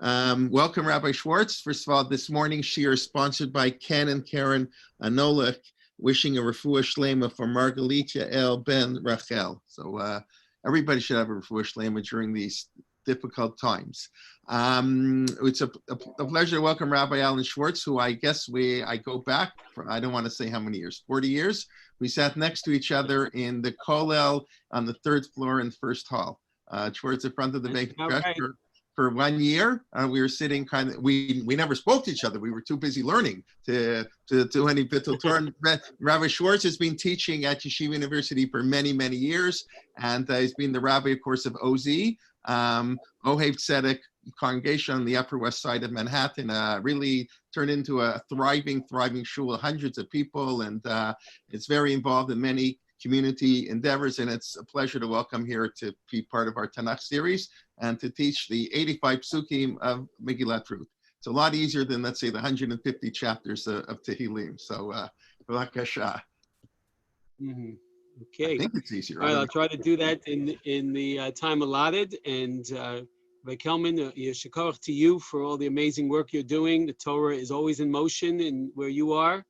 Welcome, Rabbi Schwartz. First of all, this morning shiur is sponsored by Ken and Karen Anolich, wishing a refuah shlema for Margalita El Ben Rachel. So everybody should have a refuah shlema during these difficult times. It's a pleasure to welcome Rabbi Alan Schwartz, who I guess I go back for, I don't want to say how many years, 40 years. We sat next to each other in the kollel on the third floor in the first hall. Towards the front of the bank for 1 year. We were sitting we never spoke to each other. We were too busy learning to do any bittul Torah. Rabbi Schwartz has been teaching at Yeshiva University for many, many years. And he's been the rabbi, of course, of OZ, Ohev Tzedek congregation on the Upper West Side of Manhattan. Really turned into a thriving shul, hundreds of people. And it's very involved in many community endeavors, and it's a pleasure to welcome here to be part of our Tanach series and to teach the 85 psukim of Megillat Ruth. It's a lot easier than, let's say, the 150 chapters of Tehillim. So, b'vakasha. Okay. I think it's easier. All right, I'll try to do that in the time allotted. And Rabbi Kelman, yeshikach to you for all the amazing work you're doing. The Torah is always in motion in where you are.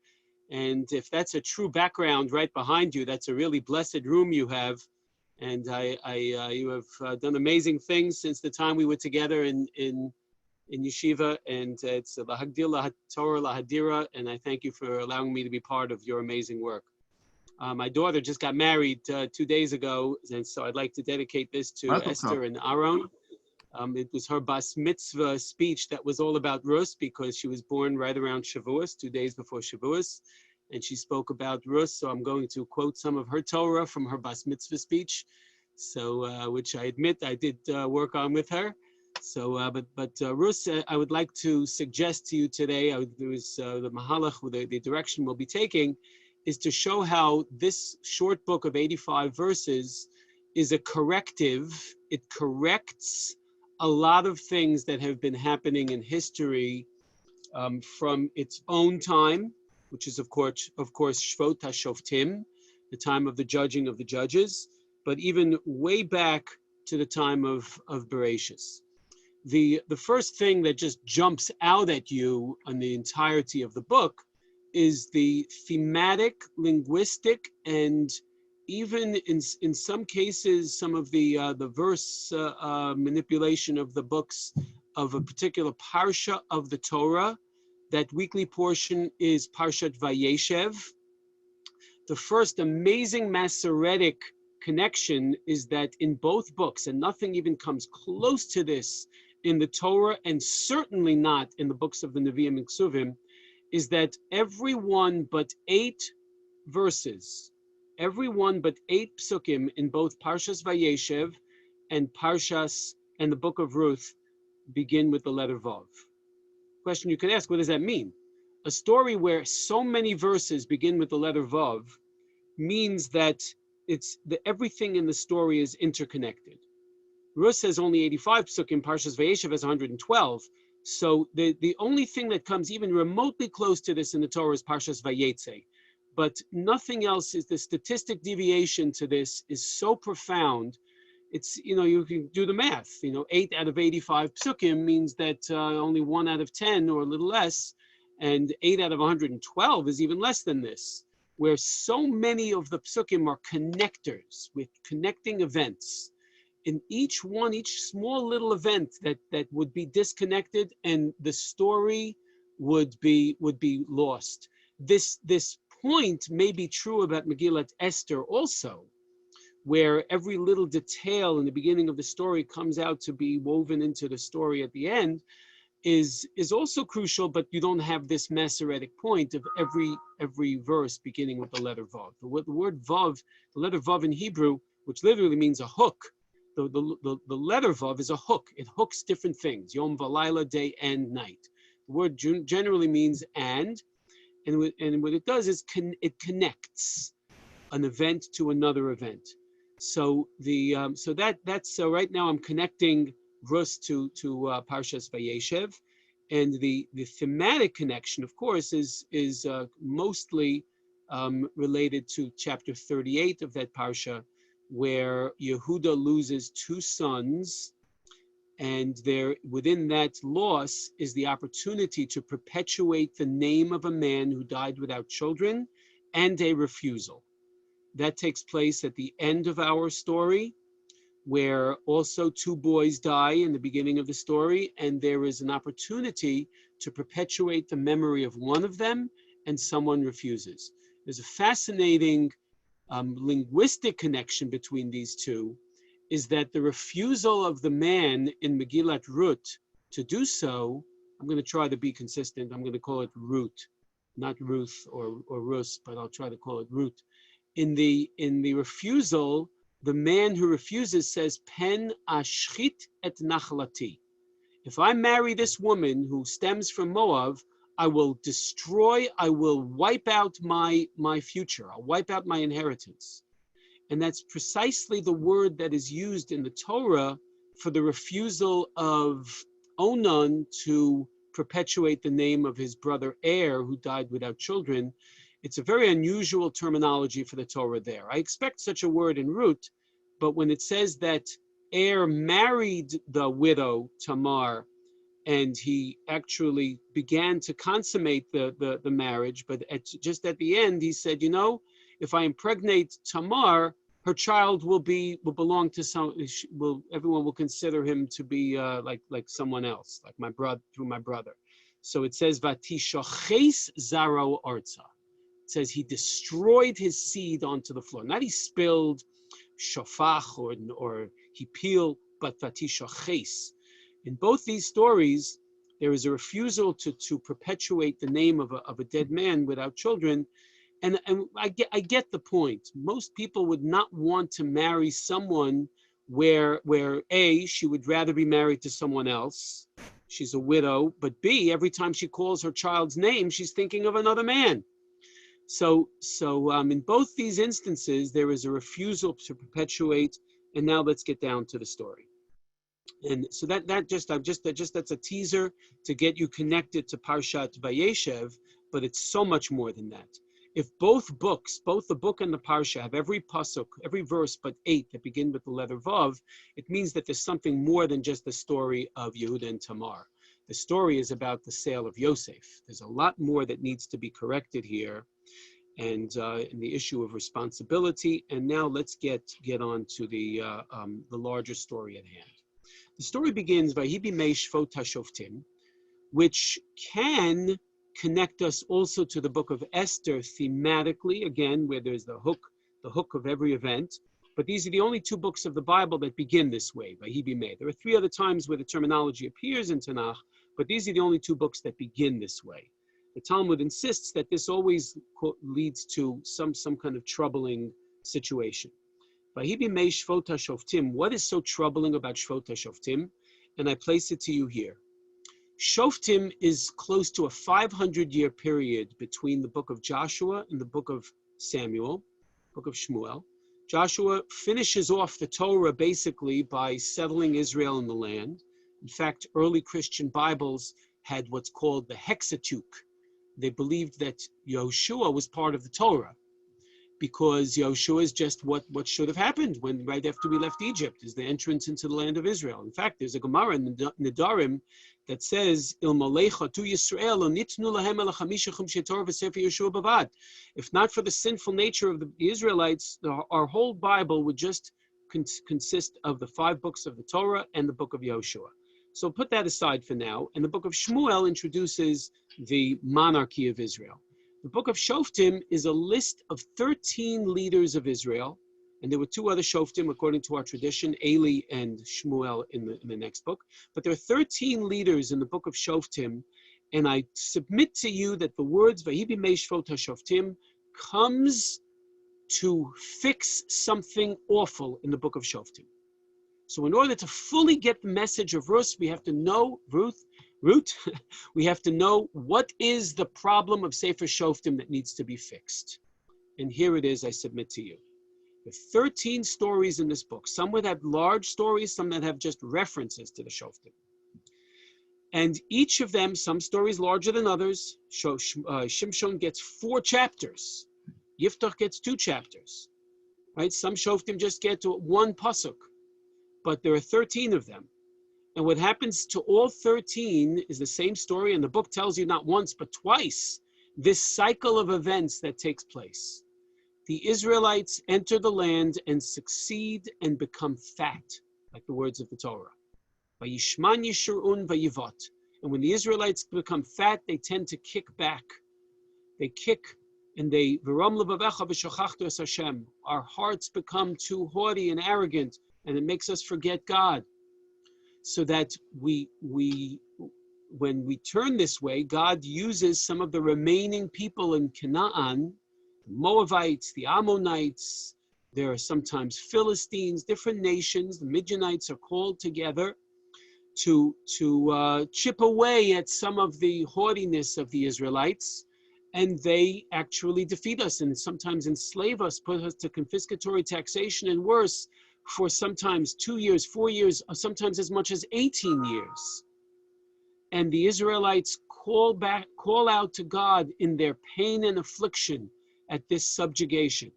And if that's a true background right behind you, that's a really blessed room you have. And you have done amazing things since the time we were together in yeshiva. And it's lahagdil lahatorah lahadira. And I thank you for allowing me to be part of your amazing work. My daughter just got married 2 days ago, and so I'd like to dedicate this to Esther and Aaron. It was her bas mitzvah speech that was all about Rus, because she was born right around Shavuos, 2 days before Shavuos, and she spoke about Rus. So I'm going to quote some of her Torah from her bas mitzvah speech, so which I admit I did work on with her. So, but Rus, I would like to suggest to you today, the mahalach, the direction we'll be taking, is to show how this short book of 85 verses is a corrective. It corrects a lot of things that have been happening in history from its own time, which is of course Shvot HaShoftim, the time of the judging of the judges, but even way back to the time of Bereshis. The first thing that just jumps out at you on the entirety of the book is the thematic, linguistic, and even in some cases, some of the verse manipulation of the books of a particular parsha of the Torah. That weekly portion is Parshat Vayeshev. The first amazing Masoretic connection is that in both books, and nothing even comes close to this in the Torah, and certainly not in the books of the Nevi'im and Ksuvim, is that every one but 8 verses, every one but 8 psukim in both Parshas Vayeshev and the book of Ruth begin with the letter Vav. Question you could ask, what does that mean? A story where so many verses begin with the letter Vav means that everything in the story is interconnected. Ruth has only 85 psukim, Parshas Vayeshev has 112. So the only thing that comes even remotely close to this in the Torah is Parshas Vayetze. But nothing else is, the statistic deviation to this is so profound. It's, you can do the math, 8 out of 85 psukim means that only 1 out of 10 or a little less, and 8 out of 112 is even less than this, where so many of the psukim are connectors with connecting events. In each small little event that would be disconnected, and the story would be lost. This point may be true about Megillat Esther also, where every little detail in the beginning of the story comes out to be woven into the story at the end, is also crucial, but you don't have this Masoretic point of every verse beginning with the letter Vav. The word Vav, the letter Vav in Hebrew, which literally means a hook, the letter Vav is a hook. It hooks different things, Yom Valayla, day and night. The word generally means and what it does is it connects an event to another event. So that's right now I'm connecting Rus to Parshas Vayeshev, and the thematic connection, of course, is mostly related to chapter 38 of that parsha, where Yehuda loses 2 sons, And there, within that loss is the opportunity to perpetuate the name of a man who died without children and a refusal. That takes place at the end of our story, where also two boys die in the beginning of the story, and there is an opportunity to perpetuate the memory of one of them, and someone refuses. There's a fascinating linguistic connection between these two, is that the refusal of the man in Megillat Ruth to do so, I'm going to try to be consistent, I'm going to call it Ruth, not Ruth or Rus, but I'll try to call it Ruth. In the refusal, the man who refuses says, Pen ashchit et nachlati. If I marry this woman who stems from Moab, I will destroy, I will wipe out my future, I'll wipe out my inheritance. And that's precisely the word that is used in the Torah for the refusal of Onan to perpetuate the name of his brother Er, who died without children. It's a very unusual terminology for the Torah there. I expect such a word in Ruth, but when it says that Er married the widow Tamar, and he actually began to consummate the marriage, but just at the end, he said, you know, if I impregnate Tamar, her child will belong to everyone will consider him to be like someone else, like my brother, through my brother. So it says, Vatishoches zaro arza. It says he destroyed his seed onto the floor. Not he spilled shofach or he peeled, but vatishoches. In both these stories, there is a refusal to perpetuate the name of a dead man without children. And I get the point. Most people would not want to marry someone where A, she would rather be married to someone else. She's a widow. But B, every time she calls her child's name, she's thinking of another man. So in both these instances, there is a refusal to perpetuate. And now let's get down to the story. And so that's a teaser to get you connected to Parshat Vayeshev, but it's so much more than that. If both books, both the book and the parsha, have every pasuk, every verse but 8 that begin with the letter Vav, it means that there's something more than just the story of Yehuda and Tamar. The story is about the sale of Yosef. There's a lot more that needs to be corrected here, and in the issue of responsibility. And now let's get on to the larger story at hand. The story begins by Vahi bimei Shvot HaShoftim, which can connect us also to the book of Esther thematically, again, where there's the hook of every event. But these are the only two books of the Bible that begin this way, Vahi bimei. There are 3 other times where the terminology appears in Tanach, but these are the only 2 books that begin this way. The Talmud insists that this always leads to some kind of troubling situation. Vahi bimei Shvot HaShoftim. What is so troubling about Shvot HaShoftim? And I place it to you here. Shoftim is close to a 500-year period between the book of Joshua and the book of Samuel, book of Shmuel. Joshua finishes off the Torah basically by settling Israel in the land. In fact, early Christian Bibles had what's called the Hexateuch. They believed that Yehoshua was part of the Torah, because Yehoshua is just what should have happened right after we left Egypt, is the entrance into the land of Israel. In fact, there's a Gemara in Nedarim that says, Il malecha tu Yisrael nitnu lahem el chamisha chumshei Torah v'sefer Yehoshua bavad. If not for the sinful nature of the Israelites, our whole Bible would just consist of the 5 books of the Torah and the book of Yehoshua. So put that aside for now. And the book of Shmuel introduces the monarchy of Israel. The book of Shoftim is a list of 13 leaders of Israel, and there were 2 other Shoftim according to our tradition, Eli and Shmuel in the next book. But there are 13 leaders in the book of Shoftim, and I submit to you that the words Vahi bimei Shvot HaShoftim comes to fix something awful in the book of Shoftim. So in order to fully get the message of Ruth, we have to know we have to know what is the problem of Sefer Shoftim that needs to be fixed. And here it is, I submit to you. There are 13 stories in this book. Some would have large stories, some that have just references to the Shoftim. And each of them, some stories larger than others. Shimshon gets 4 chapters. Yiftach gets 2 chapters. Right? Some Shoftim just get to 1 pasuk. But there are 13 of them. And what happens to all 13 is the same story, and the book tells you not once, but twice, this cycle of events that takes place. The Israelites enter the land and succeed and become fat, like the words of the Torah. Vayishman yishurun vayivot. And when the Israelites become fat, they tend to kick back. They kick and they, V'ram levavecha v'shachachtu es Hashem. Our hearts become too haughty and arrogant, and it makes us forget God. So that when we turn this way, God uses some of the remaining people in Canaan, the Moabites, the Ammonites, there are sometimes Philistines, different nations, the Midianites are called together to chip away at some of the haughtiness of the Israelites, and they actually defeat us and sometimes enslave us, put us to confiscatory taxation and worse, for sometimes 2 years, 4 years, or sometimes as much as 18 years. And the Israelites call out to God in their pain and affliction at this subjugation.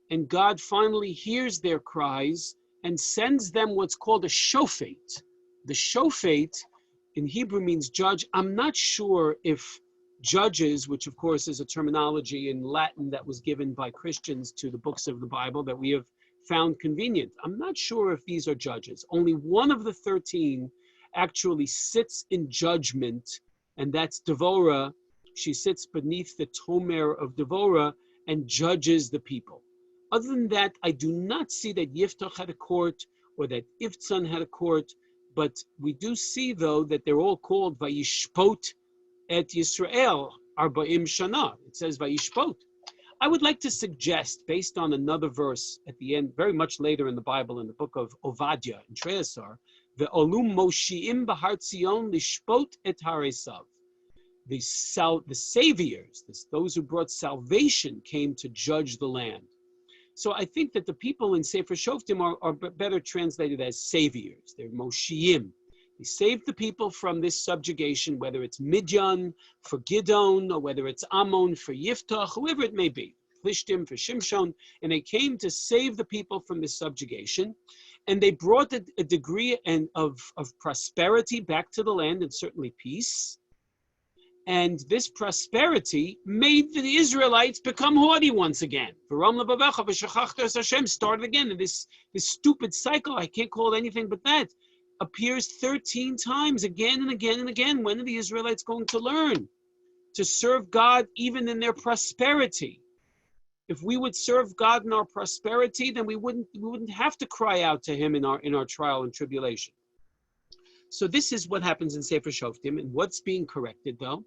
And God finally hears their cries and sends them what's called a shofet. The shofet in Hebrew means judge. I'm not sure if judges, which of course is a terminology in Latin that was given by Christians to the books of the Bible that we have found convenient. I'm not sure if these are judges. Only one of the 13 actually sits in judgment, and that's Devorah. She sits beneath the Tomer of Devorah and judges the people. Other than that, I do not see that Yiftach had a court or that Ivtzan had a court, but we do see, though, that they're all called Vayishpot et Yisrael, Arba'im Shana. It says Vayishpot. I would like to suggest, based on another verse at the end, very much later in the Bible, in the book of Ovadia in Treasar, the Olum Moshiim Bahar Tzion Lishpot et Haresav. The saviors, those who brought salvation, came to judge the land. So I think that the people in Sefer Shoftim are better translated as saviors. They're Moshiim. They saved the people from this subjugation, whether it's Midian for Gidon, or whether it's Ammon for Yiftach, whoever it may be, Plishtim for Shimshon, and they came to save the people from this subjugation. And they brought a degree of prosperity back to the land, and certainly peace. And this prosperity made the Israelites become haughty once again. V'ram levavecha v'shachachtu es Hashem started again. And this stupid cycle, I can't call it anything but that, appears 13 times again and again and again. When are the Israelites going to learn to serve God even in their prosperity? If we would serve God in our prosperity, then we wouldn't have to cry out to Him in our trial and tribulation. So this is what happens in Sefer Shoftim, and what's being corrected, though,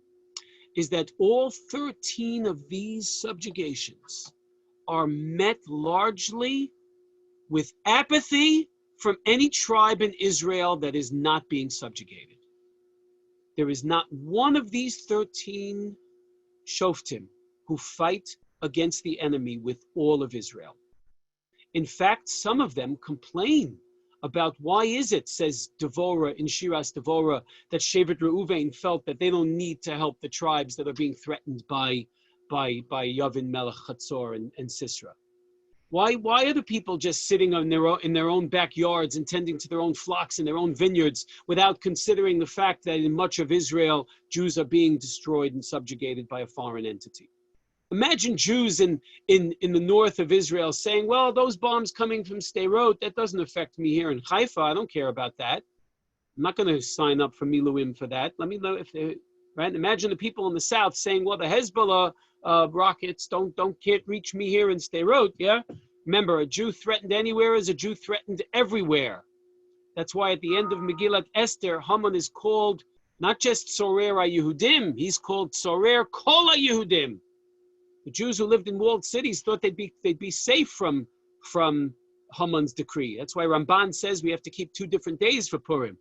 is that all 13 of these subjugations are met largely with apathy from any tribe in Israel that is not being subjugated. There is not one of these 13 Shoftim who fight against the enemy with all of Israel. In fact, some of them complain about why is it, says Devorah in Shiras Devorah, that Shevet Reuven felt that they don't need to help the tribes that are being threatened by Yavin Melech Chatzor and Sisera. Why are the people just sitting in their own backyards and tending to their own flocks and their own vineyards without considering the fact that in much of Israel, Jews are being destroyed and subjugated by a foreign entity? Imagine Jews in the north of Israel saying, well, those bombs coming from Sderot, that doesn't affect me here in Haifa. I don't care about that. I'm not going to sign up for Miluim for that. Let me know if they, right? Imagine the people in the south saying, well, the Hezbollah rockets can't reach me here in Sderot, yeah? Remember, a Jew threatened anywhere is a Jew threatened everywhere. That's why at the end of Megillat Esther, Haman is called not just Tzorer HaYehudim, he's called Tzorer Kol HaYehudim. The Jews who lived in walled cities thought they'd be safe from Haman's decree. That's why Ramban says we have to keep 2 different days for Purim.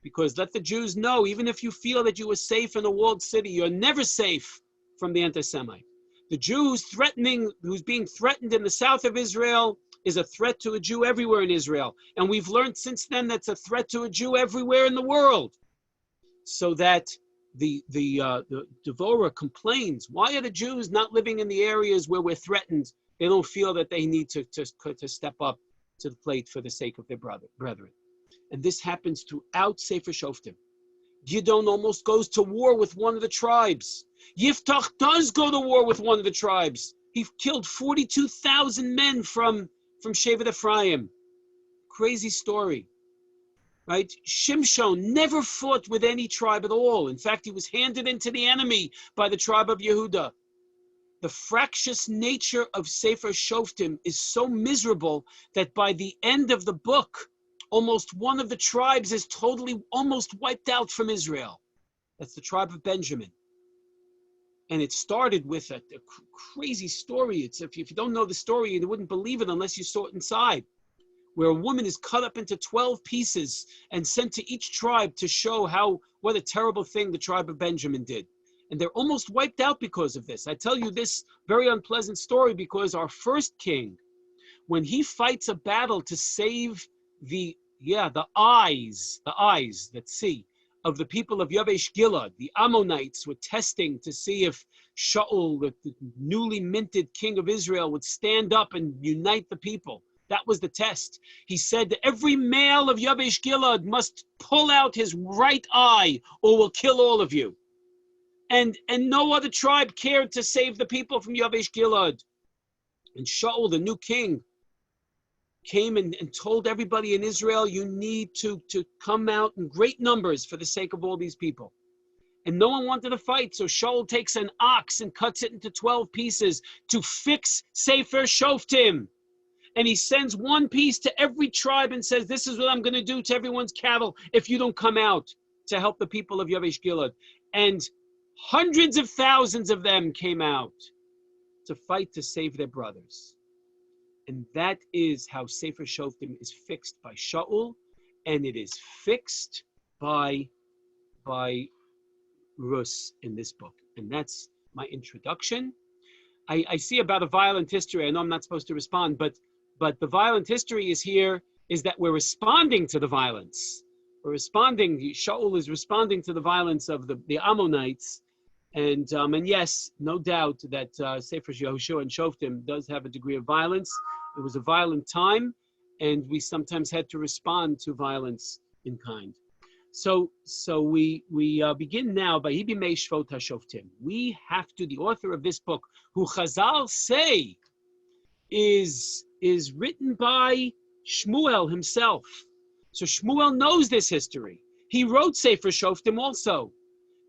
Because let the Jews know, even if you feel that you were safe in a walled city, you're never safe from the anti-Semite. The Jew who's being threatened in the south of Israel is a threat to a Jew everywhere in Israel. And we've learned since then that's a threat to a Jew everywhere in the world. So that the Devorah complains, why are the Jews not living in the areas where we're threatened? They don't feel that they need to step up to the plate for the sake of their brethren. And this happens throughout Sefer Shoftim. Gidon almost goes to war with one of the tribes. Yiftach does go to war with one of the tribes. He killed 42,000 men from Shevet Ephraim. Crazy story, right? Shimshon never fought with any tribe at all. In fact, he was handed into the enemy by the tribe of Yehuda. The fractious nature of Sefer Shoftim is so miserable that by the end of the book, almost one of the tribes is totally almost wiped out from Israel. That's the tribe of Benjamin. And it started with a crazy story. It's if you don't know the story, you wouldn't believe it unless you saw it inside, where a woman is cut up into 12 pieces and sent to each tribe to show what a terrible thing the tribe of Benjamin did. And they're almost wiped out because of this. I tell you this very unpleasant story because our first king, when he fights a battle to save the eyes that see of the people of Yavesh Gilad, the Ammonites were testing to see if Shaul, the newly minted king of Israel, would stand up and unite the people. That was the test. He said that every male of Yavesh Gilad must pull out his right eye or we'll kill all of you. And no other tribe cared to save the people from Yavesh Gilad. And Shaul, the new king, came and told everybody in Israel, you need to come out in great numbers for the sake of all these people. And no one wanted to fight, so Shaul takes an ox and cuts it into 12 pieces to fix Sefer Shoftim. And he sends one piece to every tribe and says, this is what I'm going to do to everyone's cattle if you don't come out to help the people of Yavesh Gilad. And hundreds of thousands of them came out to fight to save their brothers. And that is how Sefer Shoftim is fixed by Shaul, and it is fixed by Rus in this book. And that's my introduction. I see about a violent history. I know I'm not supposed to respond, but the violent history is that we're responding to the violence. Shaul is responding to the violence of the Ammonites. And yes, no doubt that Sefer Yehoshua and Shoftim does have a degree of violence. It was a violent time, and we sometimes had to respond to violence in kind. So we begin now by Hibimei Shvot HaShoftim. We have to, the author of this book, who Chazal say is written by Shmuel himself. So Shmuel knows this history. He wrote Sefer Shoftim also.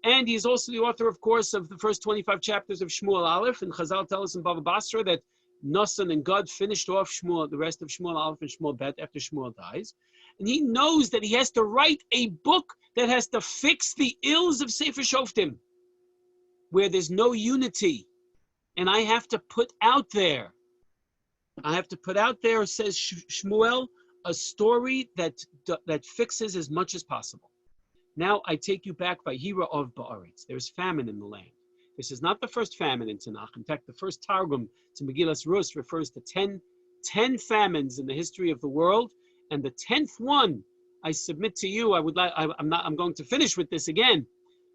And he's also the author, of course, of the first 25 chapters of Shmuel Aleph. And Chazal tell us in Bava Basra that Nosson and God finished off the rest of Shmuel Aleph and Shmuel Bet after Shmuel dies. And he knows that he has to write a book that has to fix the ills of Sefer Shoftim, where there's no unity. And I have to put out there, says Shmuel, a story that fixes as much as possible. Now I take you back by Hira of Ba'aretz. There's famine in the land. This is not the first famine in Tanach. In fact, the first Targum to Megillas Rus refers to 10 famines in the history of the world. And the 10th one, I submit to you, I'm going to finish with this again.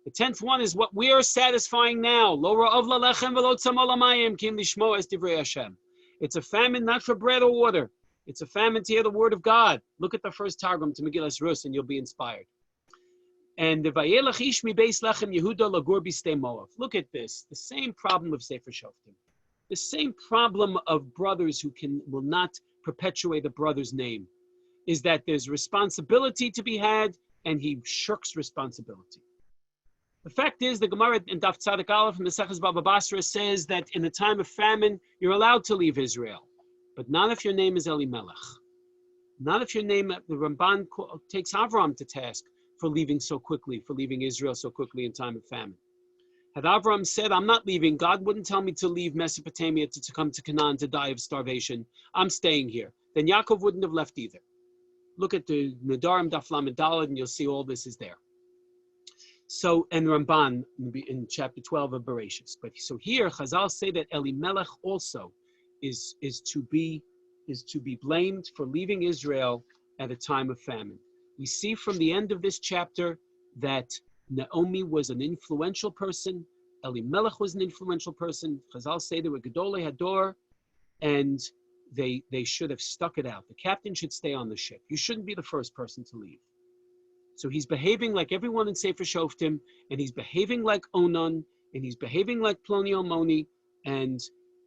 The 10th one is what we are satisfying now. Lo ra'av lalechem v'lo tzama lamayim kim lishmo es divrei Hashem. It's a famine not for bread or water. It's a famine to hear the word of God. Look at the first Targum to Megillas Rus and you'll be inspired. And the Vayelach ish mi beis lechem Yehuda lagur b'stei Moav. Look at this. The same problem of Sefer Shoftim. The same problem of brothers who will not perpetuate a brother's name is that there's responsibility to be had, and he shirks responsibility. The fact is, the Gemara in Daf Tzadik Aleph in the Maseches Bava Basra says that in the time of famine, you're allowed to leave Israel, but not if your name is Elimelech. Not if your name, the Ramban takes Avram to task for leaving Israel so quickly in time of famine. Had Avram said, I'm not leaving, God wouldn't tell me to leave Mesopotamia to come to Canaan to die of starvation. I'm staying here. Then Yaakov wouldn't have left either. Look at the Nedarim Daf Lamed Daled and you'll see all this is there. So, and Ramban in chapter 12 of Bereshis. But so here, Chazal say that Elimelech also is to be blamed for leaving Israel at a time of famine. We see from the end of this chapter that Naomi was an influential person. Elimelech was an influential person. Chazal say they were Gedolei Hador, and they should have stuck it out. The captain should stay on the ship. You shouldn't be the first person to leave. So he's behaving like everyone in Sefer Shoftim, and he's behaving like Onan, and he's behaving like Ploni Almoni, and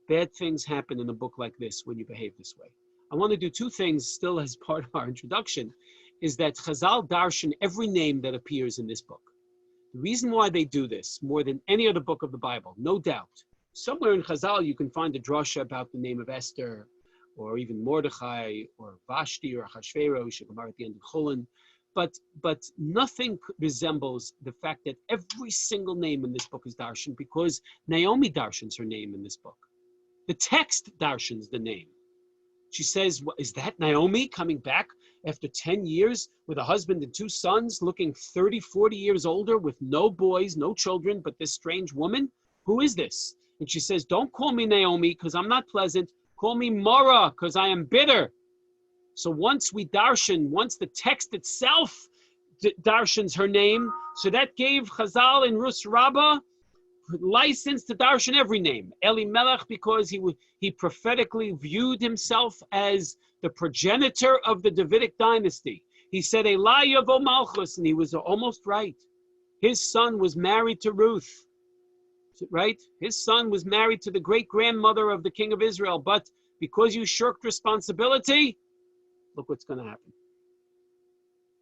bad things happen in a book like this when you behave this way. I want to do two things still as part of our introduction, is that Chazal darshan every name that appears in this book. The reason why they do this, more than any other book of the Bible, no doubt, somewhere in Chazal you can find a drasha about the name of Esther, or even Mordechai, or Vashti, or Achashverosh, or at the end of Chulin. But nothing resembles the fact that every single name in this book is darshan, because Naomi darshans her name in this book. The text darshans the name. She says, is that Naomi coming back after 10 years with a husband and 2 sons, looking 30, 40 years older with no boys, no children, but this strange woman? Who is this? And she says, don't call me Naomi because I'm not pleasant. Call me Mara because I am bitter. So once we darshan, once the text itself darshans her name, so that gave Chazal and Rus Rabbah license to darshan every name. Elimelech, because he prophetically viewed himself as the progenitor of the Davidic dynasty. He said, Elai yavo malchus, and he was almost right. His son was married to Ruth, right? His son was married to the great-grandmother of the king of Israel, but because you shirked responsibility, look what's going to happen.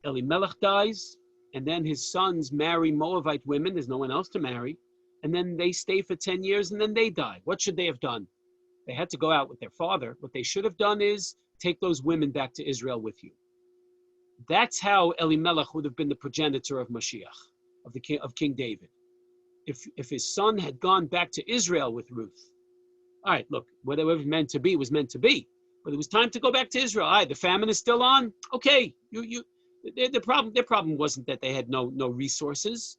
Elimelech dies, and then his sons marry Moabite women. There's no one else to marry. And then they stay for 10 years, and then they die. What should they have done? They had to go out with their father. What they should have done is take those women back to Israel with you. That's how Elimelech would have been the progenitor of Mashiach, of King David. If his son had gone back to Israel with Ruth. All right, look, whatever it was meant to be was meant to be. But it was time to go back to Israel. All right, the famine is still on. Okay, their problem wasn't that they had no resources.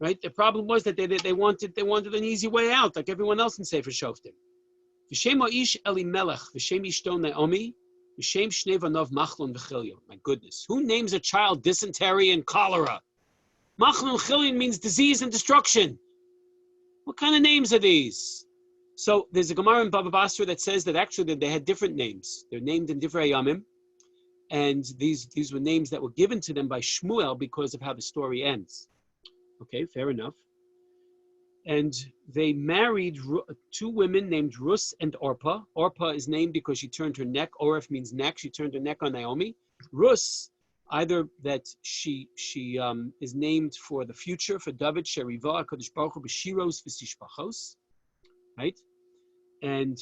Right? The problem was that they wanted an easy way out, like everyone else in Sefer Shoftim. V'shem ha'ish Elimelech, v'shem ishto Naomi, v'shem shnei vanov Machlon v'Chilyon. My goodness, who names a child dysentery and cholera? Machlon and Chilyon means disease and destruction. What kind of names are these? So there's a Gemara in Baba Basra that says that actually they had different names. They're named in Divrei Yamim, and these were names that were given to them by Shmuel because of how the story ends. Okay, fair enough. And they married 2 women named Rus and Orpah. Orpah is named because she turned her neck. Oref means neck. She turned her neck on Naomi. Rus, either that she is named for the future, for David, Sheriva, HaKadosh Baruch Hu, B'shiros v'sishpachos, right? And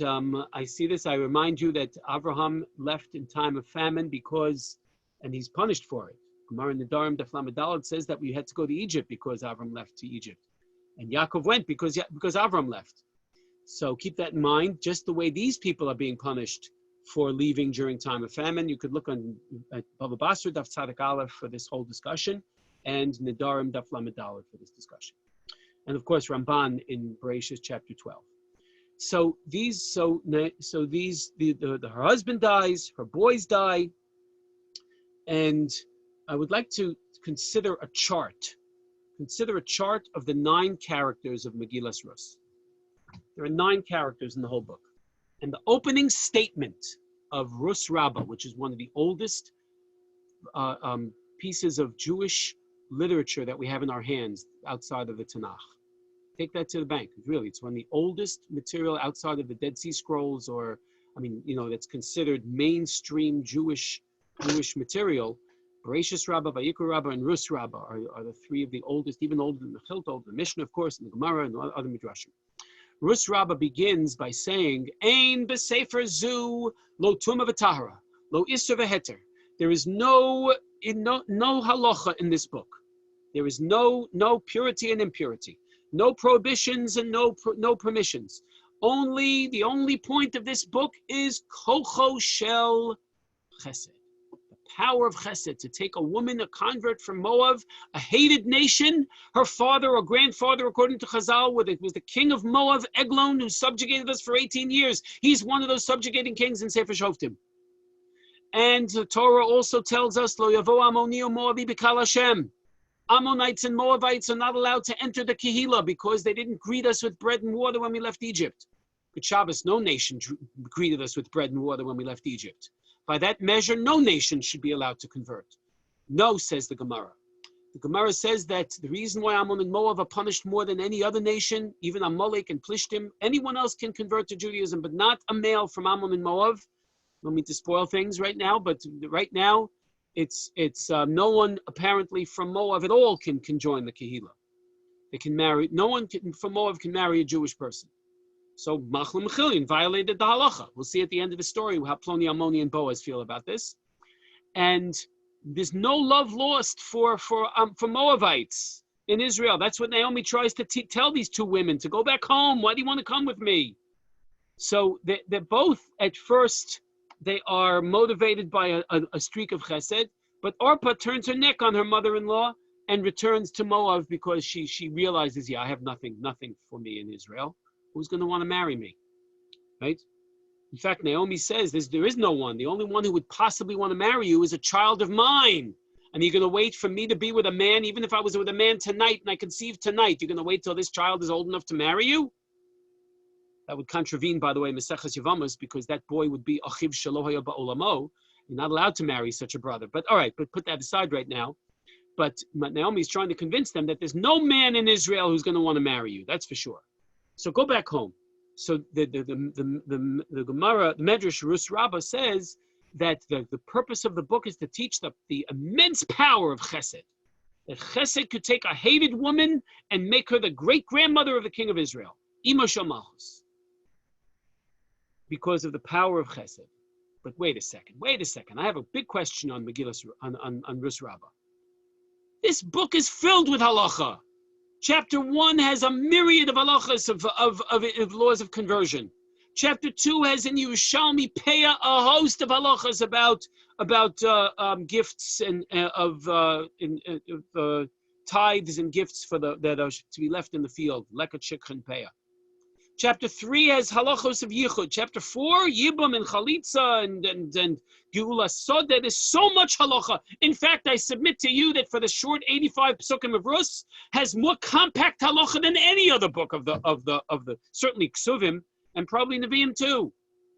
I see this. I remind you that Abraham left in time of famine and he's punished for it. Gemara in the Nedarim Daf Lamed Daled says that we had to go to Egypt because Avram left to Egypt. And Yaakov went because Avram left. So keep that in mind, just the way these people are being punished for leaving during time of famine. You could look at Baba Basra Daf Tzadik Aleph for this whole discussion, and Nedarim Daf Lamed Daled for this discussion. And of course Ramban in Bereshis chapter 12. So her husband dies, her boys die, and I would like to consider a chart. Consider a chart of the 9 characters of Megillas Rus. There are 9 characters in the whole book. And the opening statement of Rus Rabbah, which is one of the oldest pieces of Jewish literature that we have in our hands outside of the Tanach. Take that to the bank. Really, it's one of the oldest material outside of the Dead Sea Scrolls, that's considered mainstream Jewish material. Bereshis Rabbah, Vayikra Rabbah, and Rus Rabbah are the 3 of the oldest, even older than the Chilta, older than the Mishnah, of course, and the Gemara and other Midrashim. Rus Rabbah begins by saying, Ein b'sefer zu lo tuma v'tahara, lo isra v'heter. There is no halacha in this book. There is no purity and impurity, no prohibitions and no permissions. The only point of this book is kocho shel chesed. Power of chesed, to take a woman, a convert from Moab, a hated nation. Her father or grandfather, according to Chazal, was the king of Moab, Eglon, who subjugated us for 18 years. He's one of those subjugating kings in Sefer Shoftim. And the Torah also tells us, Lo yavo Ammoni o Moabi b'kal Hashem. Ammonites and Moabites are not allowed to enter the Kehillah because they didn't greet us with bread and water when we left Egypt. Good Shabbos, no nation greeted us with bread and water when we left Egypt. By that measure, no nation should be allowed to convert. No, says the Gemara. The Gemara says that the reason why Ammon and Moab are punished more than any other nation, even Amalek and Plishtim, anyone else can convert to Judaism, but not a male from Ammon and Moab. I don't mean to spoil things right now, but right now, it's no one apparently from Moab at all can join the Kehillah. They can marry, no one from Moab can marry a Jewish person. So Machlon Mechilion violated the halacha. We'll see at the end of the story how Ploni, Ammoni, and Boaz feel about this. And there's no love lost for Moabites in Israel. That's what Naomi tries to tell these two women, to go back home. Why do you want to come with me? So they're both, at first, they are motivated by a streak of chesed, but Orpah turns her neck on her mother-in-law and returns to Moab because she realizes, I have nothing for me in Israel. Who's going to want to marry me, right? In fact, Naomi says there is no one. The only one who would possibly want to marry you is a child of mine. And you're going to wait for me to be with a man, even if I was with a man tonight and I conceived tonight, you're going to wait till this child is old enough to marry you? That would contravene, by the way, Maseches Yevamos, because that boy would be Achiv Shelo Haya Ba'olamo. You're not allowed to marry such a brother. But all right, but put that aside right now. But Naomi is trying to convince them that there's no man in Israel who's going to want to marry you. That's for sure. So go back home. So the Gemara, the Medrash Rus Rabbah says that the purpose of the book is to teach the immense power of Chesed. That Chesed could take a hated woman and make her the great-grandmother of the king of Israel, Ima Shel Malchus, because of the power of Chesed. But wait a second. I have a big question on Megillah on Rus Rabbah. This book is filled with halacha. Chapter 1 has a myriad of halachas of laws of conversion. Chapter 2 has in Yerushalmi Peah a host of halachas about gifts and tithes and gifts that are to be left in the field. Lekat Shikchen Peah. Chapter 3 has halachos of yichud. Chapter 4, yibum and chalitza and geula sod. There is so much halacha. In fact, I submit to you that for the short 85 psukim of Rus has more compact halacha than any other book of the certainly Ksuvim and probably Nevi'im too.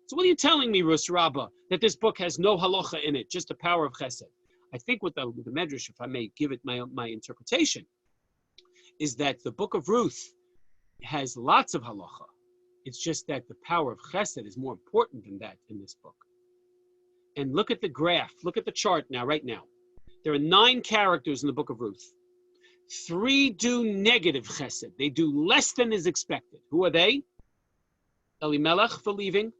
So what are you telling me, Rus Rabbah, that this book has no halacha in it, just the power of Chesed? I think with the Medrash, if I may give it my interpretation, is that the book of Ruth has lots of halacha. It's just that the power of Chesed is more important than that in this book. And look at the graph. Look at the chart now, right now. There are 9 characters in the book of Ruth. 3 do negative Chesed. They do less than is expected. Who are they? Elimelech for leaving,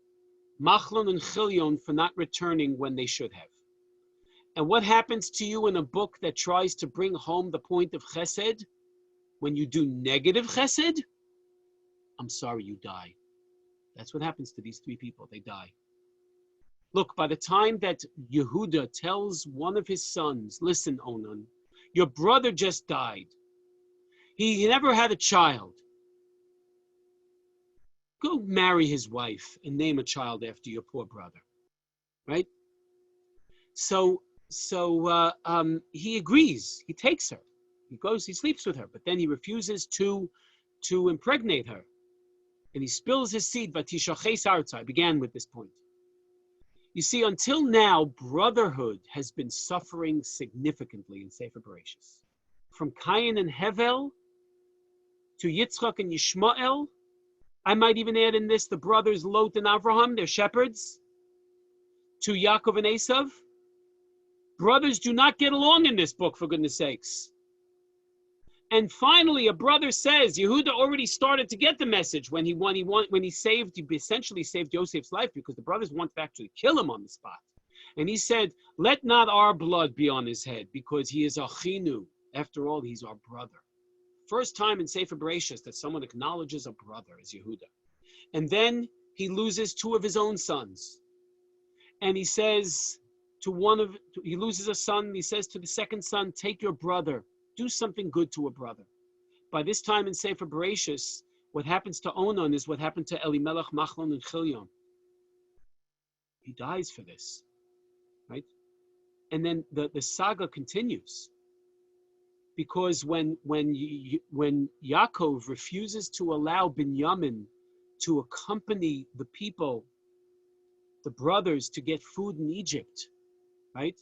Machlon and Chilion for not returning when they should have. And what happens to you in a book that tries to bring home the point of Chesed? When you do negative Chesed, I'm sorry, you die. That's what happens to these 3 people. They die. Look, by the time that Yehuda tells one of his sons, listen, Onan, your brother just died. He never had a child. Go marry his wife and name a child after your poor brother. Right? So he agrees. He takes her. He sleeps with her, but then he refuses to impregnate her. And he spills his seed, Vatishaches Arza. I began with this point. You see, until now, brotherhood has been suffering significantly in Sefer Bereshis. From Cain and Hevel to Yitzchak and Yishmael, I might even add in this the brothers Lot and Avraham, they're shepherds, to Yaakov and Esav. Brothers do not get along in this book, for goodness sakes. And finally, a brother says, Yehuda already started to get the message when he essentially saved Yosef's life, because the brothers wanted to actually kill him on the spot. And he said, let not our blood be on his head, because he is Achinu. After all, he's our brother. First time in Sefer Bereshis that someone acknowledges a brother as Yehuda. And then he loses 2 of his own sons. And he says he loses a son, he says to the second son, take your brother. Do something good to a brother. By this time in Sefer Bereshis, what happens to Onan is what happened to Elimelech, Machlon, and Chilion. He dies for this, right? And then the saga continues, because when Yaakov refuses to allow Binyamin to accompany the people, the brothers, to get food in Egypt, right?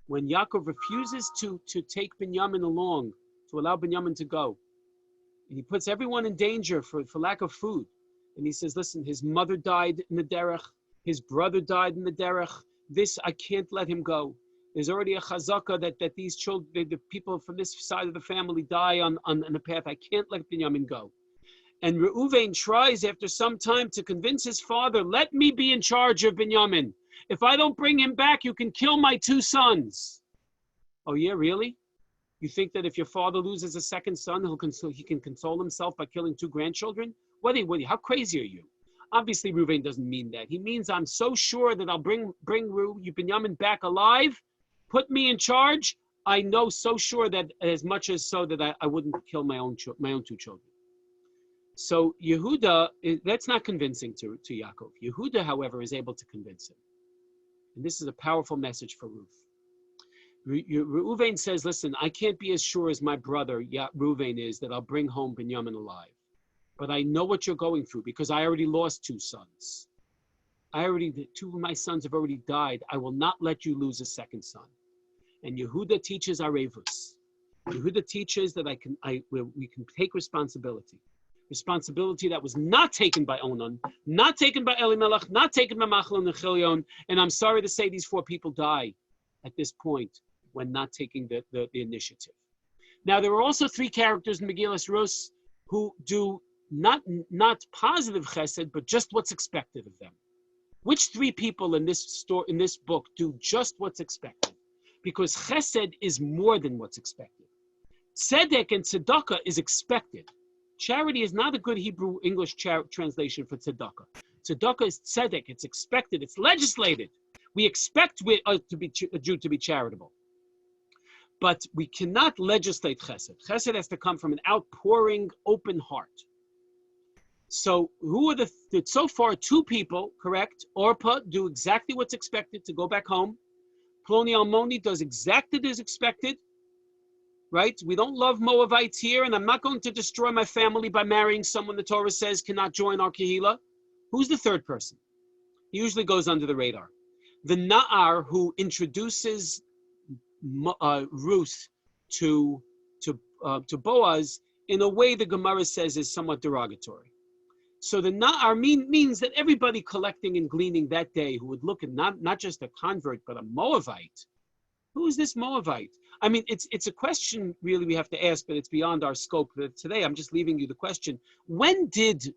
When Yaakov refuses to take Binyamin along, to allow Binyamin to go, and he puts everyone in danger for lack of food. And he says, listen, his mother died in the derech, his brother died in the derech. This, I can't let him go. There's already a chazaka that these children, the people from this side of the family die on the path. I can't let Binyamin go. And Reuven tries after some time to convince his father, let me be in charge of Binyamin. If I don't bring him back, you can kill my 2 sons. Oh yeah, really? You think that if your father loses a second son, he can console himself by killing 2 grandchildren? How crazy are you? Obviously, Reuven doesn't mean that. He means I'm so sure that I'll bring Binyamin back alive, put me in charge. I know so sure that as much as so that I wouldn't kill my own 2 children. So Yehuda, that's not convincing to Yaakov. Yehuda, however, is able to convince him. And this is a powerful message for Ruth. Reuven says, listen, I can't be as sure as my brother Reuven is that I'll bring home Binyamin alive. But I know what you're going through because I already lost 2 sons. 2 of my sons have already died. I will not let you lose a second son. And Yehuda teaches Arevus. Yehuda teaches that we can take responsibility. Responsibility that was not taken by Onan, not taken by Elimelech, not taken by Machlon and Chilion. And I'm sorry to say these 4 people die at this point when not taking the initiative. Now, there are also 3 characters in Megillas Rus who do not positive chesed, but just what's expected of them. Which 3 people in this book do just what's expected? Because chesed is more than what's expected. Tzedek and tzedakah is expected. Charity is not a good Hebrew English translation for tzedakah. Tzedakah is tzedek. It's expected. It's legislated. We expect a Jew to be charitable. But we cannot legislate chesed. Chesed has to come from an outpouring, open heart. So who are so far 2 people, correct? Orpah do exactly what's expected to go back home. Ploni Almoni does exactly as expected, right? We don't love Moavites here, and I'm not going to destroy my family by marrying someone the Torah says cannot join our Kehillah. Who's the 3rd person? He usually goes under the radar. The Na'ar who introduces Ruth to Boaz in a way the Gemara says is somewhat derogatory. So the Na'ar means that everybody collecting and gleaning that day who would look at not just a convert, but a Moabite. Who is this Moabite? I mean, it's a question really we have to ask, but it's beyond our scope. Today, I'm just leaving you the question. When did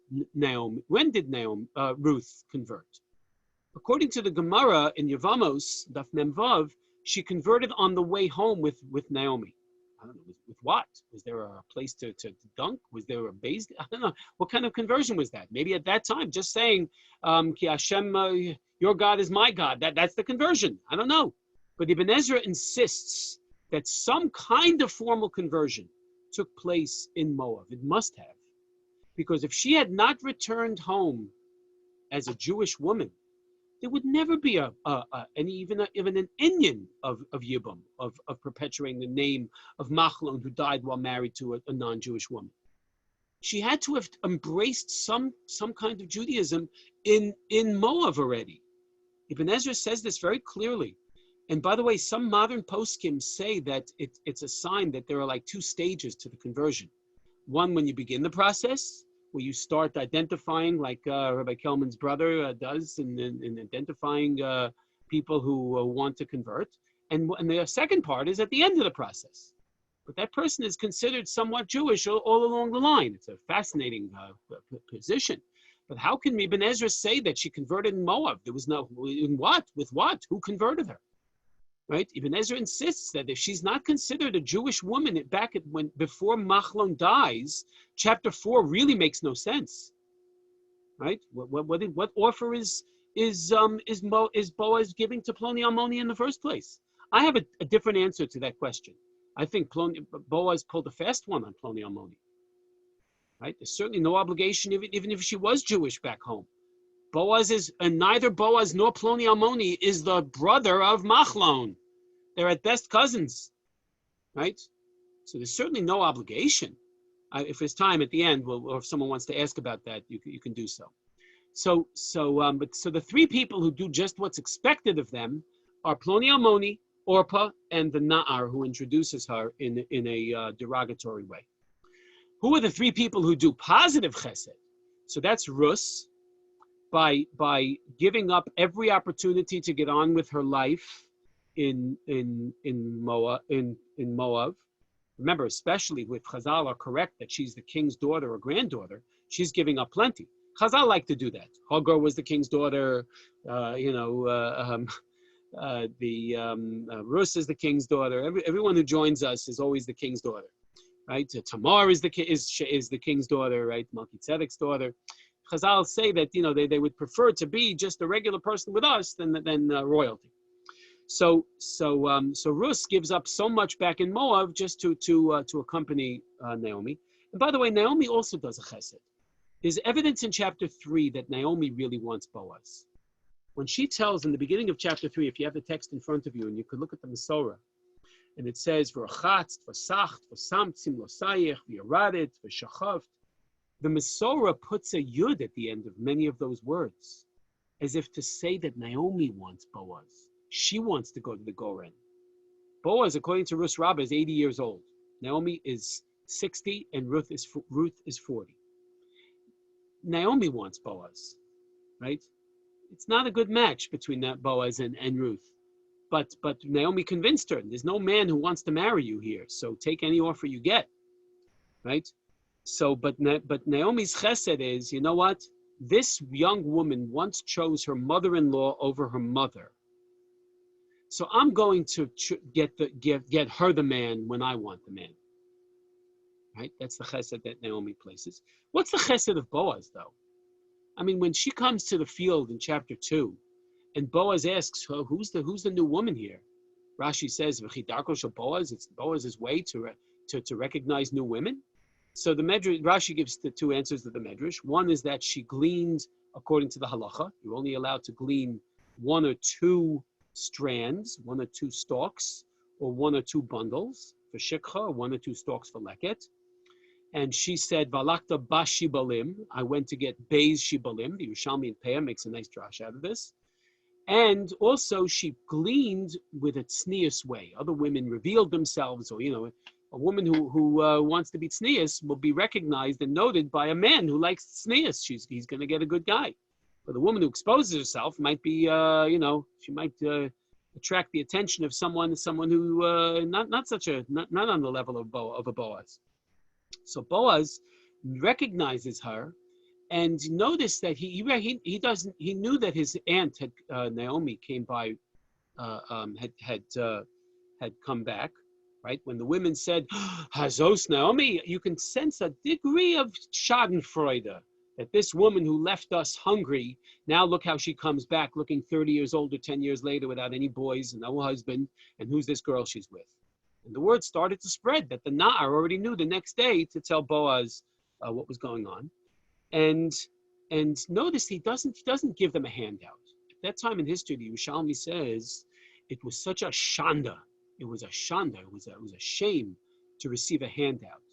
Ruth convert? According to the Gemara in Yevamos, Daf Mem Vav, she converted on the way home with Naomi. I don't know, with what? Was there a place to dunk? Was there a base? I don't know. What kind of conversion was that? Maybe at that time, just saying, Ki Hashem, your God is my God. That's the conversion. I don't know. But Ibn Ezra insists that some kind of formal conversion took place in Moab. It must have. Because if she had not returned home as a Jewish woman, there would never be even an Inyan of Yibum, of perpetuating the name of Machlon, who died while married to a non-Jewish woman. She had to have embraced some kind of Judaism in Moab already. Ibn Ezra says this very clearly. And by the way, some modern poskim say that it's a sign that there are like 2 stages to the conversion. One, when you begin the process, where you start identifying, like Rabbi Kelman's brother does, in identifying people who want to convert. And the second part is at the end of the process. But that person is considered somewhat Jewish all along the line. It's a fascinating position. But how can Ibn Ezra say that she converted in Moab? There was no, in what? With what? Who converted her? Right? Ibn Ezra insists that if she's not considered a Jewish woman before Machlon dies, chapter 4 really makes no sense. Right? What offer is Boaz giving to Ploni Almoni in the first place? I have a different answer to that question. I think Boaz pulled a fast one on Ploni Almoni. Right? There's certainly no obligation, even if she was Jewish back home. Neither Boaz nor Ploni Almoni is the brother of Machlon. They're at best cousins, right? So there's certainly no obligation. If there's time at the end, or if someone wants to ask about that, you can do so. So the three people who do just what's expected of them are Ploni Almoni, Orpah, and the Na'ar, who introduces her in a derogatory way. Who are the three people who do positive chesed? So that's Rus, by giving up every opportunity to get on with her life in Moab. Remember, especially with Chazal are correct that she's the king's daughter or granddaughter, she's giving up plenty. Chazal like to do that. Hagar was the king's daughter, Rus is the king's daughter. Everyone who joins us is always the king's daughter, right? Tamar is the king's daughter, right? Melchizedek's daughter. Chazal say that they would prefer to be just a regular person with us than royalty. So Rus gives up so much back in Moab just to accompany Naomi. And by the way, Naomi also does a chesed. There's evidence in chapter 3 that Naomi really wants Boaz. When she tells in the beginning of chapter 3, if you have the text in front of you and you could look at the Masorah, and it says, V'rachatzt, v'sacht, v'samtzim losayich, v'yaradet, v'shachaft. The Masorah puts a yud at the end of many of those words, as if to say that Naomi wants Boaz. She wants to go to the Goren. Boaz, according to Rus Rabbah, is 80 years old. Naomi is 60, and Ruth is 40. Naomi wants Boaz, right? It's not a good match between that Boaz and Ruth. But Naomi convinced her, there's no man who wants to marry you here, so take any offer you get, right? So, but Naomi's chesed is, you know what? This young woman once chose her mother-in-law over her mother. So I'm going to get her the man when I want the man, right? That's the chesed that Naomi places. What's the chesed of Boaz, though? I mean, when she comes to the field in chapter 2, and Boaz asks, who's the new woman here? Rashi says, "V'chidarko shel Boaz." It's Boaz's way to recognize new women. So the Medrash, Rashi gives the two answers to the Medrash. One is that she gleaned according to the halacha. You're only allowed to glean 1 or 2 strands, 1 or 2 stalks, or 1 or 2 bundles for shikha, or 1 or 2 stalks for leket. And she said, "Valakta bas shibalim." I went to get beis shibalim. The Yerushalmi and Peah makes a nice drash out of this. And also she gleaned with a tznius way. Other women revealed themselves, or a woman who wants to be tznius will be recognized and noted by a man who likes tznius. He's going to get a good guy. But the woman who exposes herself might be, she might attract the attention of someone who not on the level of a Boaz. So Boaz recognizes her. And notice that he knew that his aunt Naomi came by, had come back, right? When the women said, "Hazos Naomi," you can sense a degree of Schadenfreude that this woman who left us hungry, now look how she comes back, looking 30 years old or 10 years later without any boys and no husband, and who's this girl she's with? And the word started to spread that the Na'ar already knew the next day to tell Boaz what was going on. And notice he doesn't give them a handout. At that time in history, the Yerushalmi says it was such a shanda. It was a shanda. It was a shame to receive a handout.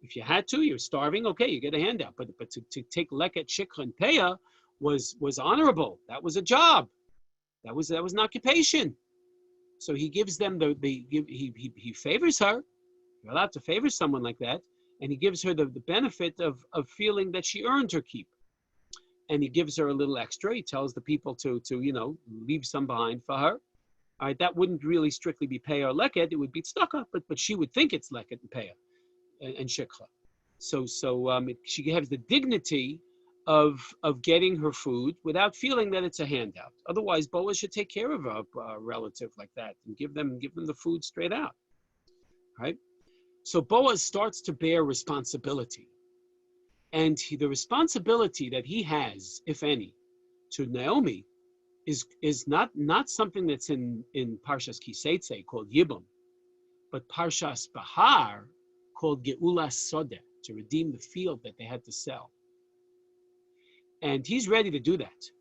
If you had to, you're starving. Okay, you get a handout. But to take leket, shikha, and peah was honorable. That was a job. That was an occupation. So he gives them he favors her. You're allowed to favor someone like that. And he gives her the benefit of feeling that she earned her keep. And he gives her a little extra. He tells the people to leave some behind for her. All right, that wouldn't really strictly be peah or leket. It would be tzedakah, but she would think it's leket and peah and shikha. So she has the dignity of getting her food without feeling that it's a handout. Otherwise, Boaz should take care of a relative like that and give them the food straight out. Right? So Boaz starts to bear responsibility. And the responsibility that he has, if any, to Naomi is not something that's in Parshas Kiseitze called Yibum, but Parshas Bahar called Geulas Sodeh, to redeem the field that they had to sell. And he's ready to do that.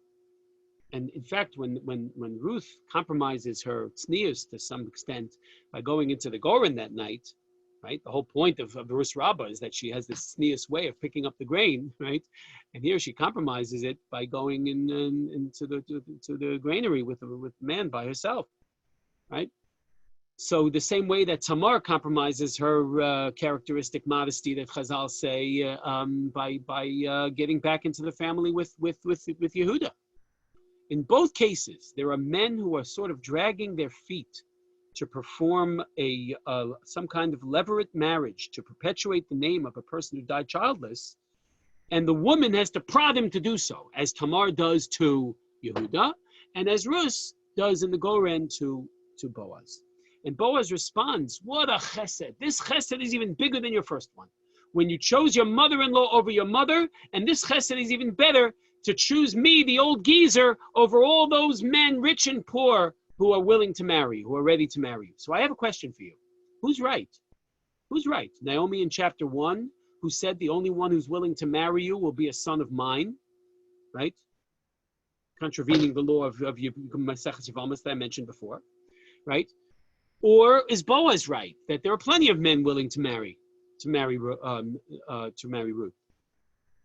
And in fact, when Ruth compromises her tznius to some extent by going into the Goren that night, right? The whole point of the Rus Rabbah is that she has this sneeze way of picking up the grain, right? And here she compromises it by going into the granary with the man by herself, right? So the same way that Tamar compromises her characteristic modesty that Chazal say by getting back into the family with Yehuda. In both cases, there are men who are sort of dragging their feet to perform some kind of levirate marriage to perpetuate the name of a person who died childless, and the woman has to prod him to do so, as Tamar does to Yehuda, and as Rus does in the Goren to Boaz. And Boaz responds, what a chesed. This chesed is even bigger than your first one. When you chose your mother-in-law over your mother, and this chesed is even better to choose me, the old geezer, over all those men, rich and poor, who are willing to marry, who are ready to marry you. So I have a question for you. Who's right? Who's right? Naomi in chapter 1, who said the only one who's willing to marry you will be a son of mine, right? Contravening the law of Masechus Yevamos that I mentioned before, right? Or is Boaz right that there are plenty of men willing to marry Ruth?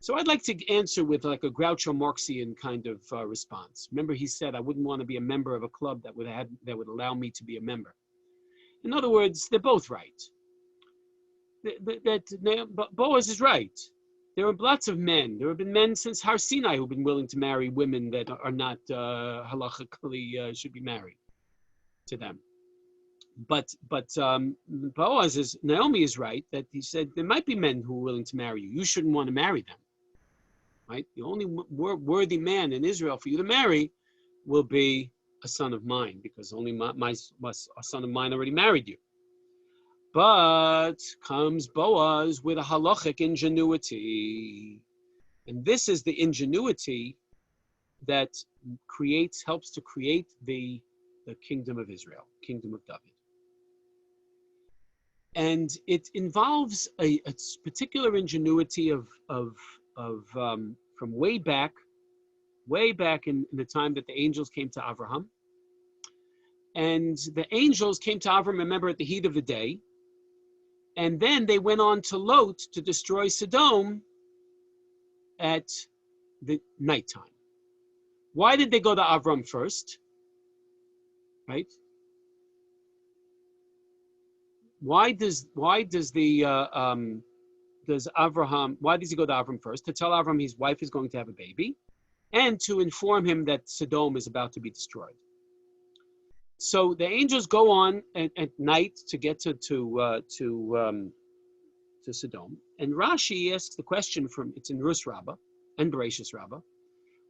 So I'd like to answer with like a Groucho Marxian kind of response. Remember, he said I wouldn't want to be a member of a club that would allow me to be a member. In other words, they're both right. Boaz is right. There are lots of men. There have been men since Har Sinai who've been willing to marry women that are not halachically should be married to them. But Naomi is right that he said there might be men who are willing to marry you. You shouldn't want to marry them, right? The only worthy man in Israel for you to marry will be a son of mine, because only a son of mine already married you. But comes Boaz with a halachic ingenuity, and this is the ingenuity that helps to create the kingdom of Israel, kingdom of David. And it involves a particular ingenuity from way back in the time that the angels came to Abraham. And the angels came to Abraham, remember, at the heat of the day. And then they went on to Lot to destroy Sodom at the nighttime. Why did they go to Avram first? Right? Why does he go to Avram first? To tell Avram his wife is going to have a baby, and to inform him that Sodom is about to be destroyed. So the angels go on at night to get to Sodom, and Rashi asks the question it's in Rus Rabbah and Bereshis Rabbah.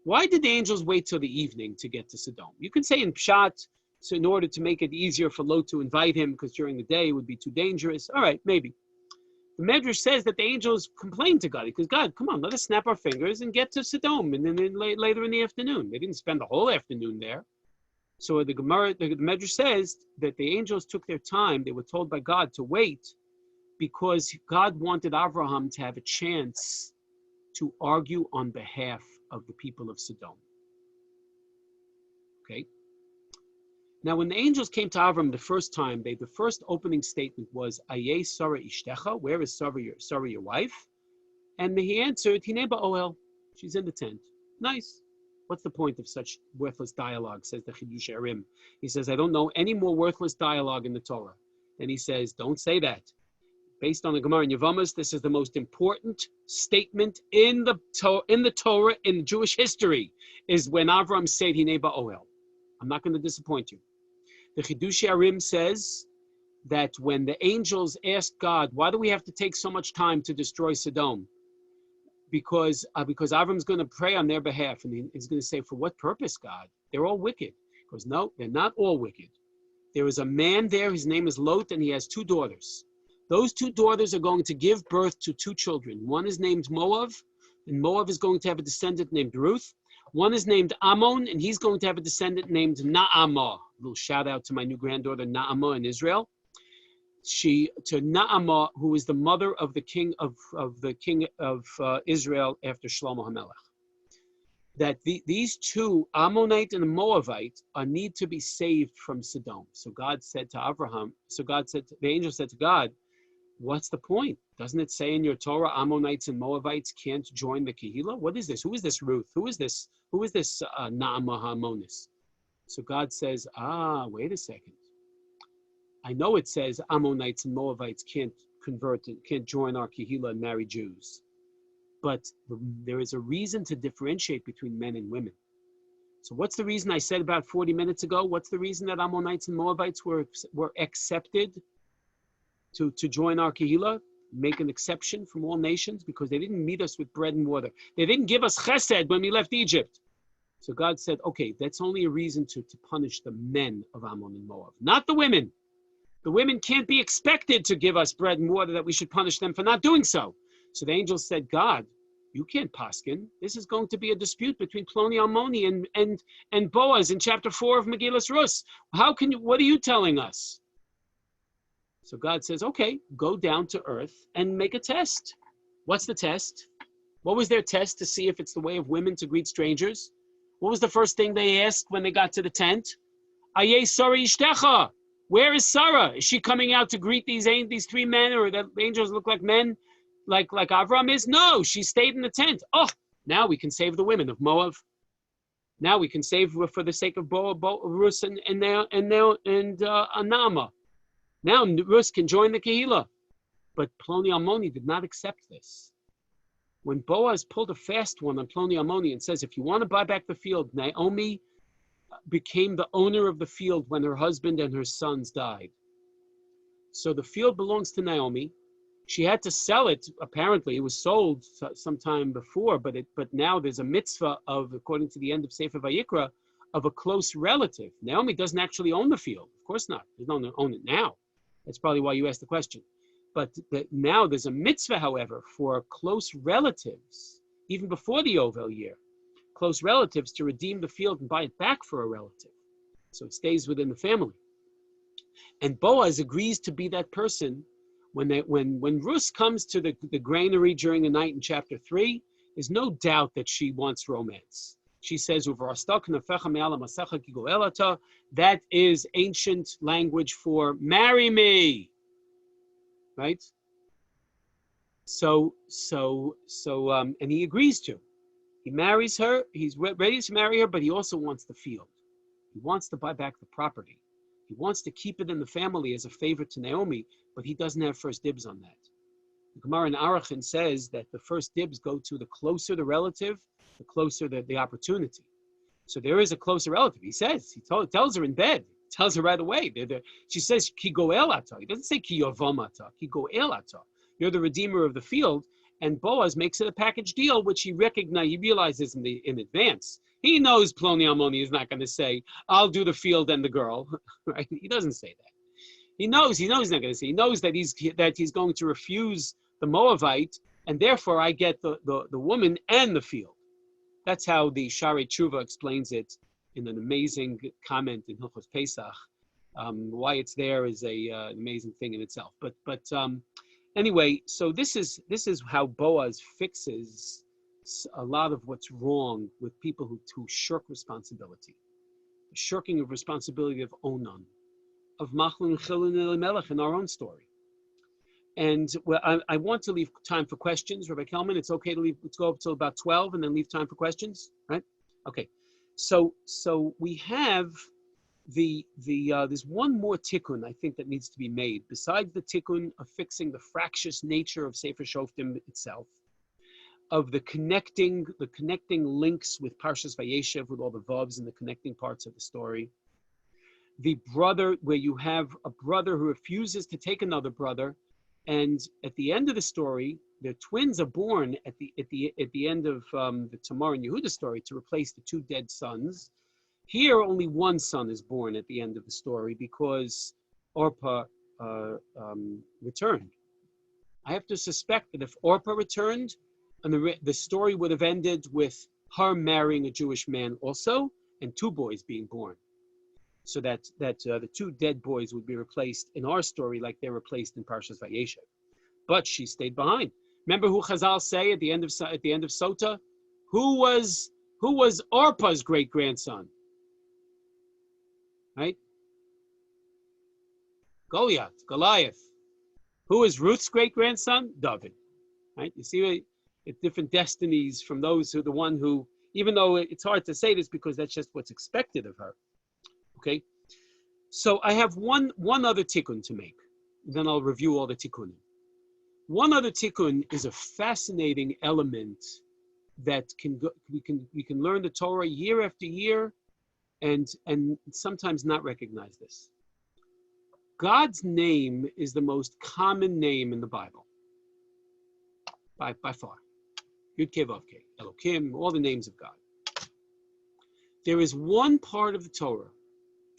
Why did the angels wait till the evening to get to Sodom? You can say in Pshat, so in order to make it easier for Lot to invite him, because during the day it would be too dangerous. All right, maybe. The Medrash says that the angels complained to God, because God, come on, let us snap our fingers and get to Sodom, and then later in the afternoon. They didn't spend the whole afternoon there. So the Medrash says that the angels took their time. They were told by God to wait because God wanted Abraham to have a chance to argue on behalf of the people of Sodom. Okay? Now, when the angels came to Avram the first time, the first opening statement was, Ayeh Sarah Ishtecha, where is Sarah your wife? And he answered, Hinei ba'oel, she's in the tent. Nice. What's the point of such worthless dialogue, says the Chidush Arim. He says, I don't know any more worthless dialogue in the Torah. Then he says, don't say that. Based on the Gemara in Yevamos, this is the most important statement in the Torah, in Jewish history, is when Avram said, Hinei ba'oel. I'm not going to disappoint you. The Chidush Arim says that when the angels asked God, why do we have to take so much time to destroy Sodom? Because Avram's going to pray on their behalf, and he's going to say, for what purpose, God? They're all wicked. He goes, no, they're not all wicked. There is a man there, his name is Lot, and he has 2 daughters. Those 2 daughters are going to give birth to 2 children. One is named Moab, and Moab is going to have a descendant named Ruth. One is named Ammon, and he's going to have a descendant named Naamah. A little shout out to my new granddaughter Naamah in Israel. To Naamah, who is the mother of the king of Israel after Shlomo HaMelech. That these 2, Ammonite and Moabite, need to be saved from Sodom. So God said to Abraham. The angel said to God, what's the point? Doesn't it say in your Torah, Ammonites and Moabites can't join the Kehillah? What is this? Who is this Ruth? Who is this Naamah HaMonis? So God says, wait a second. I know it says Ammonites and Moabites can't join our Kehillah and marry Jews. But there is a reason to differentiate between men and women. So what's the reason I said about 40 minutes ago? What's the reason that Ammonites and Moabites were accepted to join our Kehillah, make an exception from all nations? Because they didn't meet us with bread and water. They didn't give us chesed when we left Egypt. So God said, okay, that's only a reason to punish the men of Ammon and Moab, not the women. The women can't be expected to give us bread and water that we should punish them for not doing so. So the angel said, God, you can't paskin. This is going to be a dispute between Ploni Almoni and Boaz in chapter 4 of Megillas Rus. What are you telling us? So God says, okay, go down to earth and make a test. What's the test? What was their test to see if it's the way of women to greet strangers? What was the first thing they asked when they got to the tent? Aye Sarah Ishtecha. Where is Sarah? Is she coming out to greet these three men, or the angels look like men, like Avram is? No, she stayed in the tent. Oh, now we can save the women of Moab. Now we can save for the sake of Rus and Naamah. Now Rus can join the Kehillah. But Ploni Almoni did not accept this. When Boaz pulled a fast one on Ploni Almoni and says, if you want to buy back the field, Naomi became the owner of the field when her husband and her sons died. So the field belongs to Naomi. She had to sell it. Apparently, it was sold sometime before, but now there's a mitzvah of, according to the end of Sefer Vayikra, of a close relative. Naomi doesn't actually own the field. Of course not. They don't own it now. That's probably why you asked the question. But now there's a mitzvah, however, for close relatives, even before the Yovel year, close relatives to redeem the field and buy it back for a relative. So it stays within the family. And Boaz agrees to be that person. When Rus comes to the granary during the night in chapter 3, there's no doubt that she wants romance. She says, that is ancient language for marry me. Right? So, and he agrees to. He marries her. He's ready to marry her, but he also wants the field. He wants to buy back the property. He wants to keep it in the family as a favor to Naomi, but he doesn't have first dibs on that. The Gemara in Arachin says that the first dibs go to the closer the relative, the closer the opportunity. So there is a closer relative. He says, tells her in bed, tells her right away. She says, Ki goel ata. He doesn't say Ki yovam ata, Ki goel ata. You're the redeemer of the field. And Boaz makes it a package deal, which he realizes in advance. He knows Ploni Almoni is not going to say, I'll do the field and the girl. Right? He doesn't say that. He knows he's not going to say. He knows that he's going to refuse the Moabite, and therefore I get the woman and the field. That's how the Shari Tshuva explains it in an amazing comment in Hilchos Pesach. Why it's there is an amazing thing in itself. But anyway, so this is how Boaz fixes a lot of what's wrong with people who shirk responsibility. The shirking of responsibility of Onan, of Machlon, Chilon, and Elimelech in our own story. And I want to leave time for questions. Rabbi Kelman, it's okay to leave. Let's go up till about 12 and then leave time for questions, right? Okay. So we have there's one more tikkun I think that needs to be made besides the tikkun of fixing the fractious nature of Sefer Shoftim itself, of the connecting links with Parshas Vayeshev, with all the vavs and the connecting parts of the story. The brother, where you have a brother who refuses to take another brother, and at the end of the story, the twins are born at the end of the Tamar and Yehuda story to replace the two dead sons. Here, only one son is born at the end of the story because Orpah returned. I have to suspect that if Orpah returned, and the story would have ended with her marrying a Jewish man also, and two boys being born. So that the two dead boys would be replaced in our story like they're replaced in Parshas Vayeshev. But she stayed behind. Remember who Chazal say at the end of Sota? Who was Orpah's great grandson? Right? Goliath. Who is Ruth's great-grandson? David. Right? You see different destinies from those who the one who, even though it's hard to say this because that's just what's expected of her. Okay? So I have one other tikkun to make. Then I'll review all the tikkunim. One other tikkun is a fascinating element that we can learn the Torah year after year and sometimes not recognize this. God's name is the most common name in the Bible. By far. Yud Kei Vav Kei, Elokim, all the names of God. There is one part of the Torah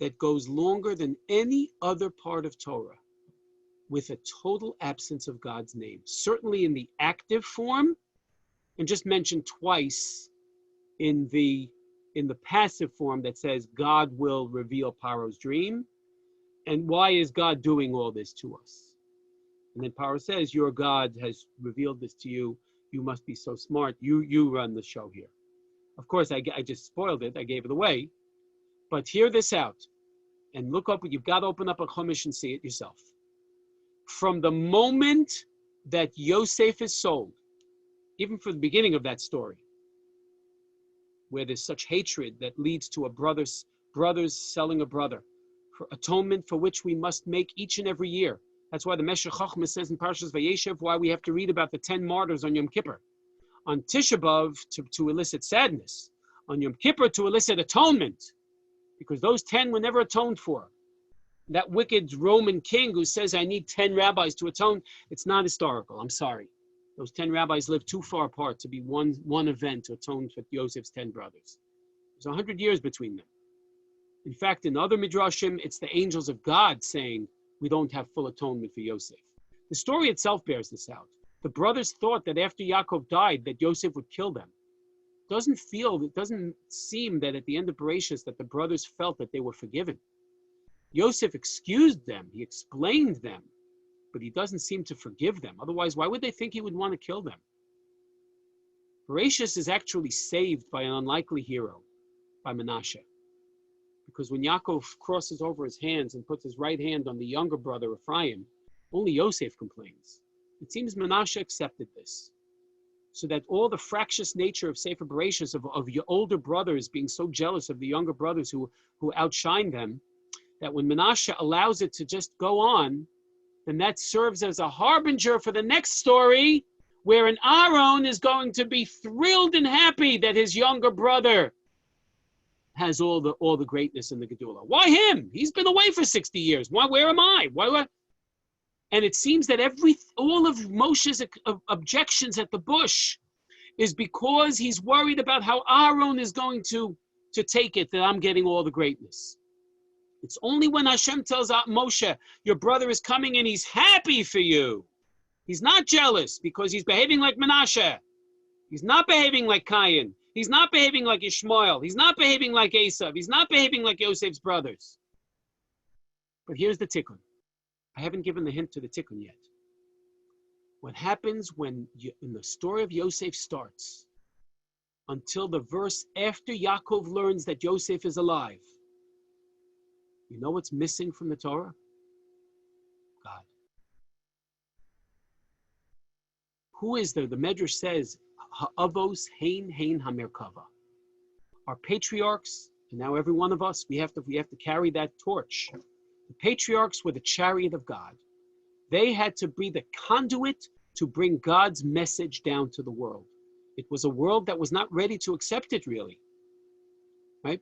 that goes longer than any other part of Torah with a total absence of God's name. Certainly in the active form, and just mentioned twice in the passive form that says God will reveal Paro's dream. And why is God doing all this to us? And then Paro says, your God has revealed this to you. You must be so smart. You run the show here. Of course, I just spoiled it. I gave it away. But hear this out. And look up, you've got to open up a Chumash and see it yourself. From the moment that Yosef is sold, even from the beginning of that story, where there's such hatred that leads to brothers selling a brother, for atonement for which we must make each and every year. That's why the Meshech Chochmah says in Parshas Vayeshev, why we have to read about the 10 martyrs on Yom Kippur. On Tisha B'Av to elicit sadness. On Yom Kippur to elicit atonement. Because those 10 were never atoned for. That wicked Roman king who says, I need 10 rabbis to atone, it's not historical, I'm sorry. Those 10 rabbis lived too far apart to be one event to atone for Yosef's 10 brothers. There's 100 years between them. In fact, in other midrashim, it's the angels of God saying, we don't have full atonement for Yosef. The story itself bears this out. The brothers thought that after Yaakov died, that Yosef would kill them. It doesn't seem that at the end of Bereshis that the brothers felt that they were forgiven. Yosef excused them, he explained them, but he doesn't seem to forgive them. Otherwise, why would they think he would want to kill them? Bereshis is actually saved by an unlikely hero, by Menashe. Because when Yaakov crosses over his hands and puts his right hand on the younger brother Ephraim, only Yosef complains. It seems Menashe accepted this. So that all the fractious nature of Sefer Bereshis, of your older brothers being so jealous of the younger brothers who outshine them, that when Menashe allows it to just go on, then that serves as a harbinger for the next story, where an Aaron is going to be thrilled and happy that his younger brother has all the greatness in the Gedula. Why him? He's been away for 60 years. Why? Where am I? Why? And it seems that all of Moshe's objections at the bush is because he's worried about how Aaron is going to take it, that I'm getting all the greatness. It's only when Hashem tells Moshe, your brother is coming and he's happy for you. He's not jealous because he's behaving like Menashe. He's not behaving like Cain. He's not behaving like Ishmael. He's not behaving like Esav. He's not behaving like Yosef's brothers. But here's the tikkun. I haven't given the hint to the tikkun yet. What happens when the story of Yosef starts until the verse after Yaakov learns that Yosef is alive? You know what's missing from the Torah? God. Who is there? The Medrash says, Ha'avos hein hamerkava. Our patriarchs, and now every one of us, we have to carry that torch. The patriarchs were the chariot of God. They had to be the conduit to bring God's message down to the world. It was a world that was not ready to accept it, really. Right?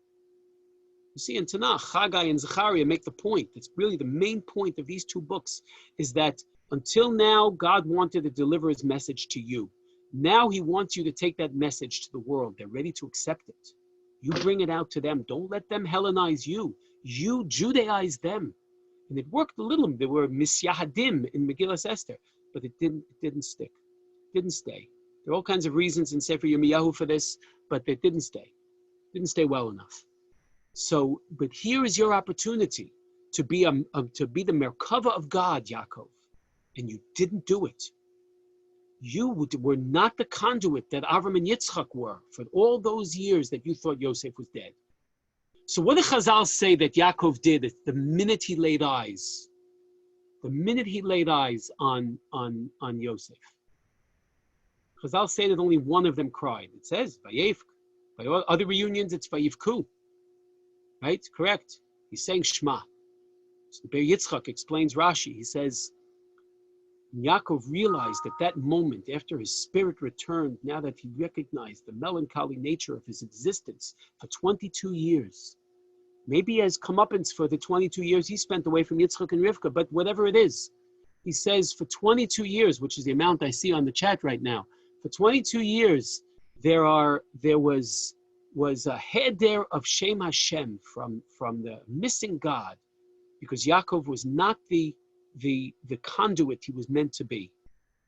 You see, in Tanach, Haggai and Zechariah make the point. It's really the main point of these two books, is that until now, God wanted to deliver his message to you. Now he wants you to take that message to the world. They're ready to accept it. You bring it out to them. Don't let them Hellenize you. You Judaize them. And it worked a little. There were misyahadim in Megillas Esther, but it didn't stick. It didn't stay. There are all kinds of reasons in Sefer Yirmiyahu for this, but it didn't stay. It didn't stay well enough. So, but here is your opportunity to be the Merkava of God, Yaakov, and you didn't do it. You were not the conduit that Avram and Yitzchak were for all those years that you thought Yosef was dead. So what do Chazal say that Yaakov did the minute he laid eyes the minute he laid eyes on Yosef. Chazal say that only one of them cried. It says, Vayevk. By other reunions, it's Vayivku. Right? Correct. He's saying Shema. So the Ber Yitzchak explains Rashi. He says, Yaakov realized at that moment, after his spirit returned, now that he recognized the melancholy nature of his existence for 22 years. Maybe he has comeuppance for the 22 years he spent away from Yitzchak and Rivka, but whatever it is, he says for 22 years, which is the amount I see on the chat right now, for 22 years, there was a heder of Shem Hashem from the missing God, because Yaakov was not the conduit he was meant to be.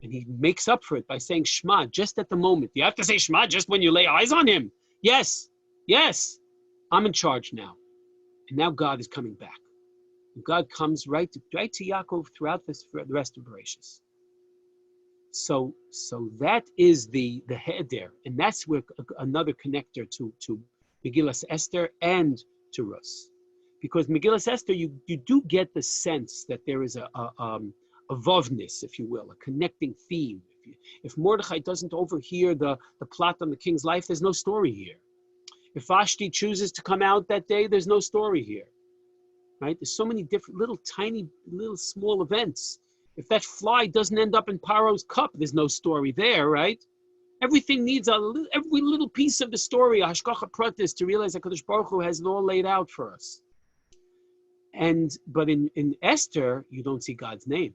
And he makes up for it by saying Shema just at the moment. You have to say Shema just when you lay eyes on him. Yes, I'm in charge now. And now God is coming back. And God comes right to Yaakov throughout the rest of Bereshis. So that is the heder, and that's where another connector to Megillas Esther and to Rus. Because Megillas Esther, you do get the sense that there is a vovness, if you will, a connecting theme. If Mordechai doesn't overhear the plot on the king's life, there's no story here. If Vashti chooses to come out that day, there's no story here. Right? There's so many different little small events. If that fly doesn't end up in Paro's cup, there's no story there, right? Everything needs every little piece of the story, a hashgacha pratis, to realize that Kadosh Baruch Hu has it all laid out for us. But in Esther, you don't see God's name,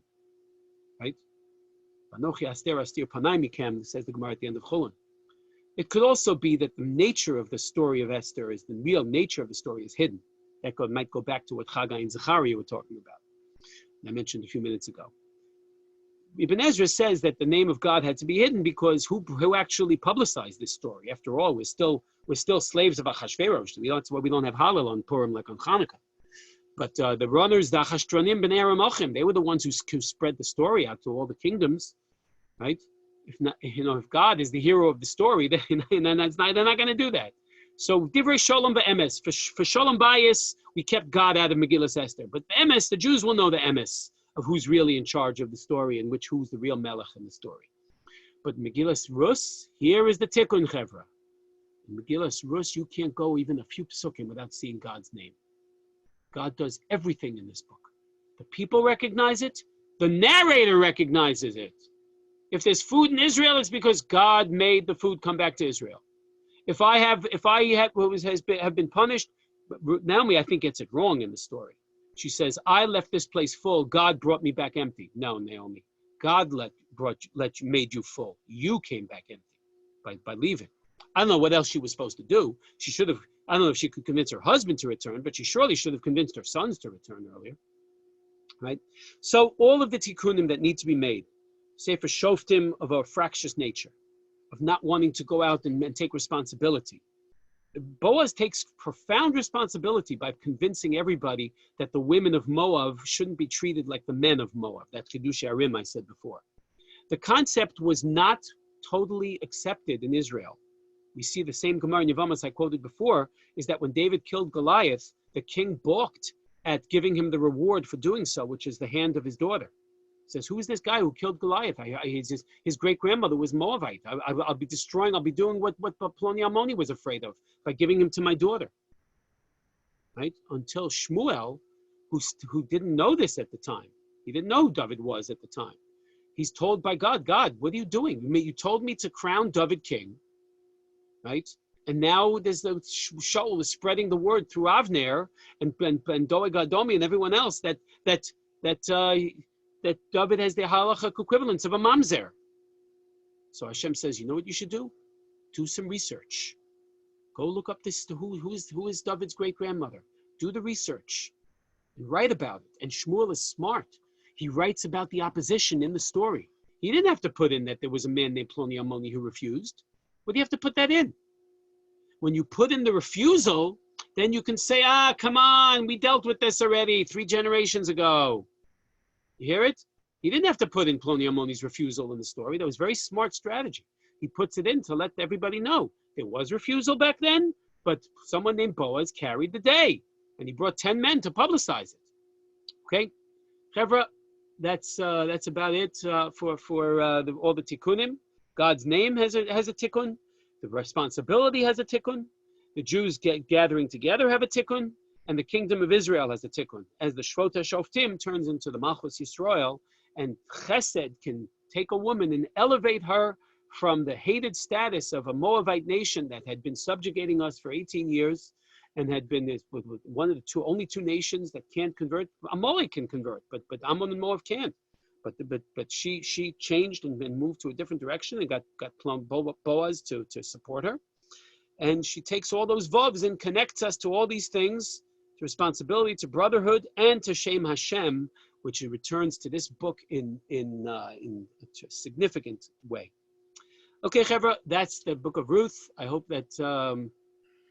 right? Anochi aster astir panai mikem, says the Gemara at the end of Chulun. It could also be that the nature of the story of Esther is the real nature of the story is hidden. That might go back to what Chagai and Zechariah were talking about. I mentioned a few minutes ago. Ibn Ezra says that the name of God had to be hidden because who actually publicized this story? After all, we're still slaves of Achashverosh. That's why we don't have Hallel on Purim like on Hanukkah. But the runners, the Achashtronim ben Aramachim, they were the ones who spread the story out to all the kingdoms, right? If God is the hero of the story, then they're not going to do that. So Divrei Shalom be'emes. For Shalom Bayis, we kept God out of Megillas Esther. But the emes, the Jews will know the emes of who's really in charge of the story and who's the real melech in the story. But Megillas Rus, here is the Tikkun Chevra. In Megillas Rus, you can't go even a few psukim without seeing God's name. God does everything in this book. The people recognize it. The narrator recognizes it. If there's food in Israel, it's because God made the food come back to Israel. If I have been punished, Naomi, I think, gets it wrong in the story. She says, I left this place full. God brought me back empty. No, Naomi. God made you full. You came back empty by leaving. I don't know what else she was supposed to do. She should have, I don't know if she could convince her husband to return, but she surely should have convinced her sons to return earlier. Right? So all of the tikkunim that need to be made, say for shoftim of a fractious nature, of not wanting to go out and take responsibility. Boaz takes profound responsibility by convincing everybody that the women of Moab shouldn't be treated like the men of Moab. That Chidush Arim I said before. The concept was not totally accepted in Israel. We see the same Gemara in Yevamos I quoted before, is that when David killed Goliath, the king balked at giving him the reward for doing so, which is the hand of his daughter. Says, who is this guy who killed Goliath? His great-grandmother was Moabite. I'll be destroying, I'll be doing what Ploni Ammoni was afraid of by giving him to my daughter. Right? Until Shmuel, who didn't know this at the time. He didn't know who David was at the time. He's told by God, what are you doing? You told me to crown David king, right? And now there's the Shaul is spreading the word through Avner and Doeg Adomi and everyone else that David has the halachic equivalence of a mamzer. So Hashem says, you know what you should do? Do some research. Go look up this who is David's great-grandmother. Do the research and write about it. And Shmuel is smart. He writes about the opposition in the story. He didn't have to put in that there was a man named Ploni Ammoni who refused. But you have to put that in. When you put in the refusal, then you can say, come on, we dealt with this already 3 generations ago. You hear it? He didn't have to put in Ploni Ammoni's refusal in the story. That was very smart strategy. He puts it in to let everybody know. There was refusal back then, but someone named Boaz carried the day. And he brought 10 men to publicize it. Okay? Chevra, that's about it for all the tikkunim. God's name has a tikkun. The responsibility has a tikkun. The Jews gathering together have a tikkun, and the kingdom of Israel has a tikkun. As the Shvota Shoftim turns into the Malchus Yisrael, and Chesed can take a woman and elevate her from the hated status of a Moabite nation that had been subjugating us for 18 years, and had been one of the only two nations that can't convert. Amalek can convert, but Ammon and Moab can't. But she changed and moved to a different direction and got Boaz to support her. And she takes all those vavs and connects us to all these things, to responsibility, to brotherhood, and to Shem Hashem, which returns to this book in a significant way. Okay, Chevra, that's the book of Ruth. I hope that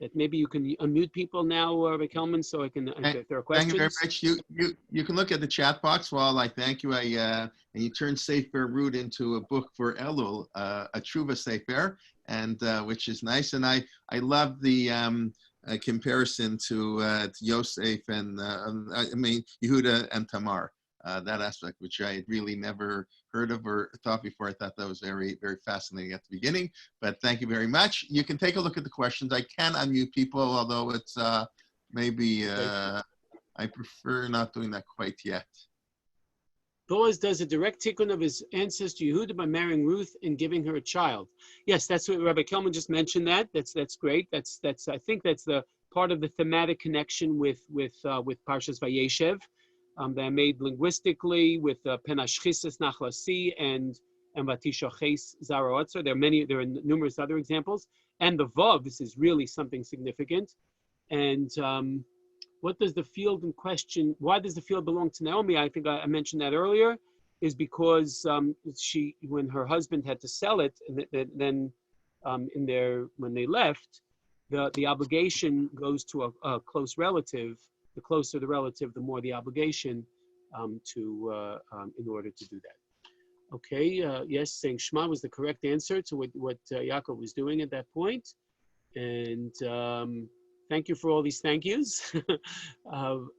that maybe you can unmute people now, Rabbi Kelman, so I can, if there are questions. Thank you very much. You can look at the chat box while I thank you. And you turned Sefer Ruth into a book for Elul, a Tshuva Sefer, and which is nice. And I love the comparison to Yosef and Yehuda and Tamar. That aspect, which I had really never heard of or thought before. I thought that was very, very fascinating at the beginning. But thank you very much. You can take a look at the questions. I can unmute people, although it's maybe I prefer not doing that quite yet. Boaz does a direct tikkun of his ancestor Yehuda by marrying Ruth and giving her a child. Yes, that's what Rabbi Kelman just mentioned. That's great. That's I think that's the part of the thematic connection with Parshas Vayeshev. They're made linguistically with Penashchisis Nachlasi and Vatishaches Zaraotzer. There are numerous other examples. And the Vav, this is really something significant. And what does the field in question, why does the field belong to Naomi? I think I mentioned that earlier, is because when her husband had to sell it, and then when they left, the obligation goes to a close relative. The closer the relative, the more the obligation in order to do that. Okay, yes, saying Shema was the correct answer to what Yaakov was doing at that point. And thank you for all these thank yous.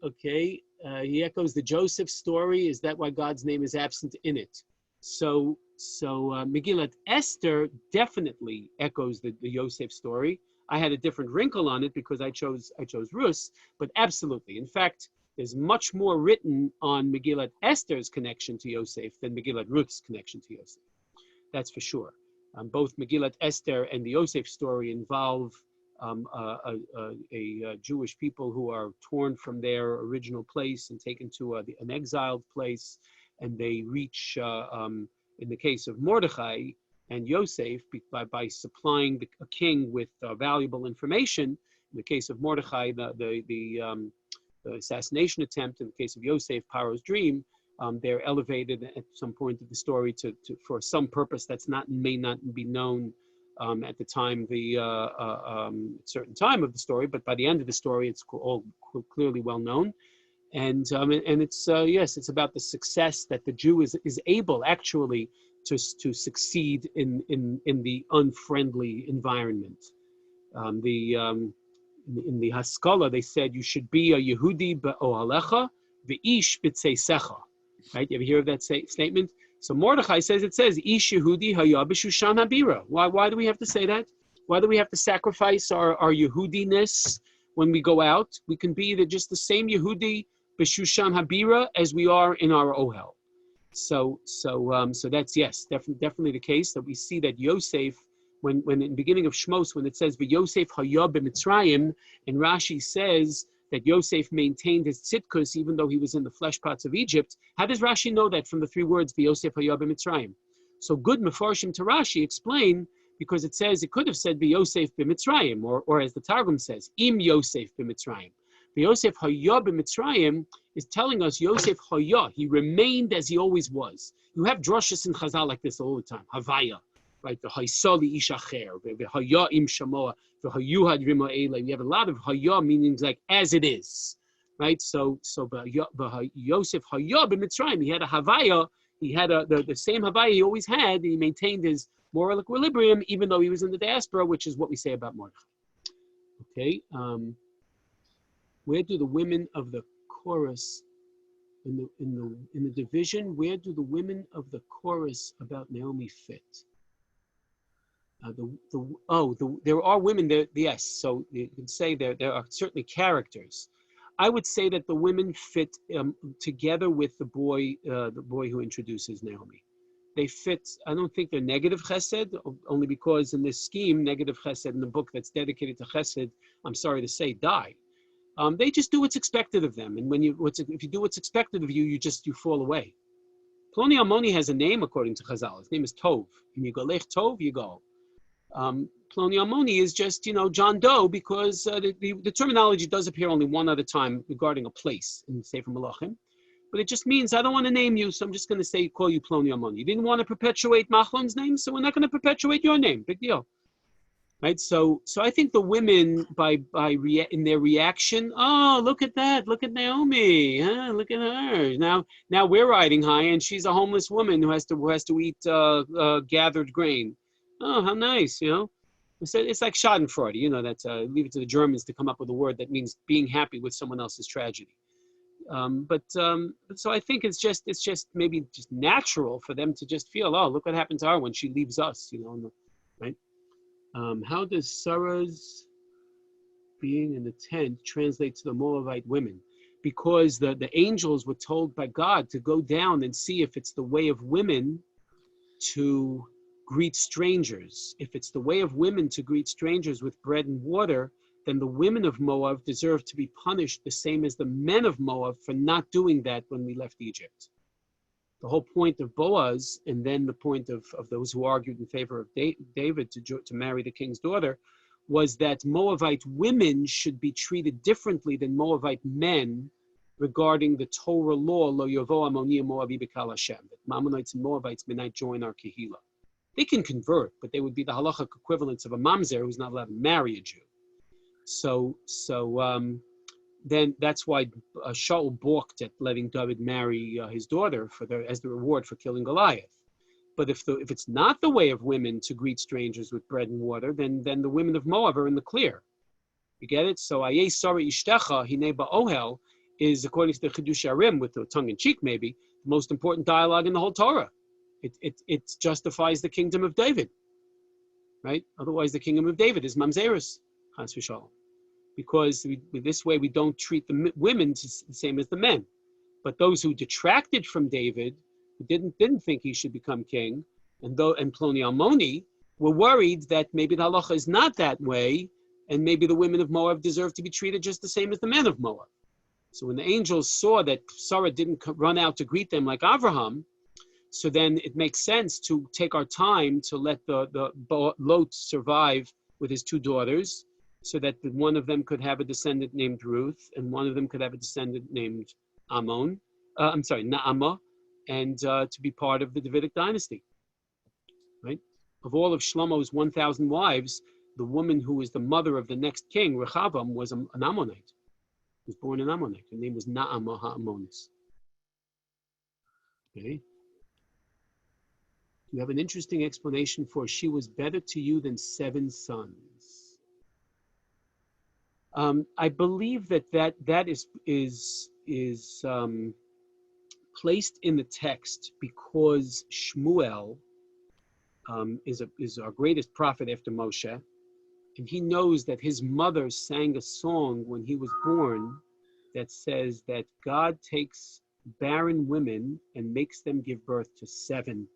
Okay, he echoes the Joseph story. Is that why God's name is absent in it? So Megillat Esther definitely echoes the Yosef story. I had a different wrinkle on it because I chose Rus, but absolutely. In fact, there's much more written on Megillat Esther's connection to Yosef than Megillat Ruth's connection to Yosef. That's for sure. Both Megillat Esther and the Yosef story involve a Jewish people who are torn from their original place and taken to an exiled place, and they reach, in the case of Mordechai and Yosef, by supplying a king with valuable information. In the case of Mordechai, the assassination attempt. In the case of Yosef, Paro's dream. They're elevated at some point of the story for some purpose that's may not be known at the time, certain time of the story. But by the end of the story, it's all clearly well known. And it's yes, it's about the success that the Jew is able actually to succeed in the unfriendly environment. In the Haskalah, they said you should be a Yehudi be'ohalecha ve'ish b'tzeisecha. Right? You ever hear of that statement? So Mordechai says Ish Yehudi haya b'shushan habira. Why do we have to say that? Why do we have to sacrifice our Yehudiness when we go out? We can be just the same Yehudi b'shushan habira as we are in our ohel. So that's yes, definitely the case that we see that Yosef, when in the beginning of Shmos, when it says Yosef haya b'Mitzrayim, and Rashi says that Yosef maintained his tzidkus even though he was in the flesh pots of Egypt. How does Rashi know that from the three words Yosef haya b'Mitzrayim? So good mefarshim to Rashi explain, because it says it could have said Yosef b'Mitzrayim, or as the Targum says, Im Yosef b'Mitzrayim. Yosef haya b'Mitzrayim is telling us Yosef haya, he remained as he always was. You have drushes in Chazal like this all the time. Havaya, right? The haysali ish acher, the haya im shamoa, the hayuhad rima elay. We have a lot of haya meanings like as it is, right? So Yosef haya b'Mitzrayim, he had a havaya, he had the same havaya he always had. He maintained his moral equilibrium even though he was in the diaspora, which is what we say about Mordechai. Okay. Where do the women of the chorus in the division, where do the women of the chorus about Naomi fit? There are women there. Yes, so you can say there are certainly characters. I would say that the women fit together with the boy who introduces Naomi. They fit. I don't think they're negative chesed, only because in this scheme, negative chesed in the book that's dedicated to chesed, I'm sorry to say, die. They just do what's expected of them, and if you do what's expected of you, you fall away. Ploni Almoni has a name according to Chazal. His name is Tov. And you go lech Tov, you go. Ploni Almoni is just, John Doe, because the terminology does appear only one other time regarding a place in Sefer Malachim. But it just means I don't want to name you, so I'm just going to call you Ploni Almoni. You didn't want to perpetuate Machlon's name, so we're not going to perpetuate your name. Big deal. Right, so I think the women in their reaction, oh, look at that, look at Naomi, look at her. Now we're riding high, and she's a homeless woman who has to eat gathered grain. Oh, how nice, It's like Schadenfreude, that's leave it to the Germans to come up with a word that means being happy with someone else's tragedy. So I think it's just maybe just natural for them to just feel, oh, look what happened to her when she leaves us, right? How does Sarah's being in the tent translate to the Moabite women? Because the angels were told by God to go down and see if it's the way of women to greet strangers. If it's the way of women to greet strangers with bread and water, then the women of Moab deserve to be punished the same as the men of Moab for not doing that when we left Egypt. The whole point of Boaz, and then the point of those who argued in favor of David to marry the king's daughter, was that Moabite women should be treated differently than Moabite men regarding the Torah law, Lo Yovo Ammoni Moabi B'Kal Hashem, that Ammonites and Moabites may not join our Kehillah. They can convert, but they would be the halachic equivalents of a mamzer who's not allowed to marry a Jew. So then that's why Shaul balked at letting David marry his daughter as the reward for killing Goliath. But if it's not the way of women to greet strangers with bread and water, then the women of Moab are in the clear. You get it? So Ayeh Sarah Ishtecha Hine Ba'ohel is, according to the Chidush Arim, with the tongue-in-cheek maybe, the most important dialogue in the whole Torah. It justifies the kingdom of David, right? Otherwise, the kingdom of David is Mamzerus, Chas v'Shalom. Because this way we don't treat the women the same as the men. But those who detracted from David, who didn't think he should become king, and Ploni Almoni were worried that maybe the halacha is not that way, and maybe the women of Moab deserve to be treated just the same as the men of Moab. So when the angels saw that Sarah didn't run out to greet them like Abraham, so then it makes sense to take our time to let the Lot survive with his two daughters, so that one of them could have a descendant named Ruth, and one of them could have a descendant named Naamah, and to be part of the Davidic dynasty, right? Of all of Shlomo's 1,000 wives, the woman who was the mother of the next king, Rechavam, was an Ammonite. Was born an Ammonite. Her name was Naamah HaAmmonis. Okay. You have an interesting explanation for she was better to you than 7 sons. I believe that is placed in the text because Shmuel is our greatest prophet after Moshe, and he knows that his mother sang a song when he was born that says that God takes barren women and makes them give birth to 7.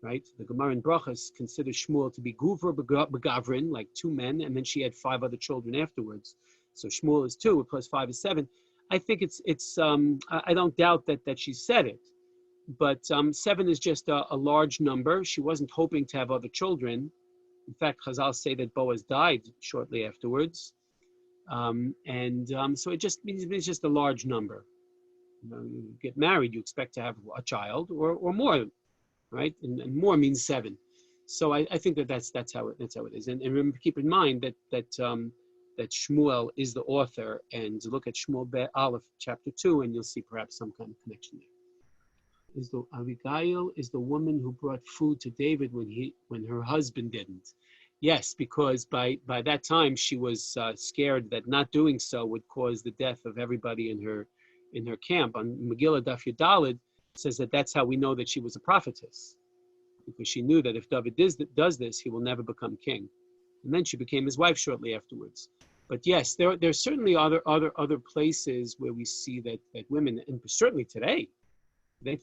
Right? The Gemara in Brachas considers Shmuel to be Guvra Begavrin, like 2 men, and then she had 5 other children afterwards. So Shmuel is 2, plus 5 is 7. I think I don't doubt that she said it, but 7 is just a large number. She wasn't hoping to have other children. In fact, Chazal say that Boaz died shortly afterwards. So it just means it's just a large number. You get married, you expect to have a child or more. Right, and more means 7, so I think that's how it is. And remember, keep in mind that Shmuel is the author, and look at Shmuel Aleph chapter 2, and you'll see perhaps some kind of connection there. Abigail is the woman who brought food to David when her husband didn't. Yes, because by that time she was scared that not doing so would cause the death of everybody in in her camp on Megillah Daf Yudalid says that that's how we know that she was a prophetess, because she knew that if David does this, he will never become king. And then she became his wife shortly afterwards. But yes, there's certainly other places where we see that women, and certainly today,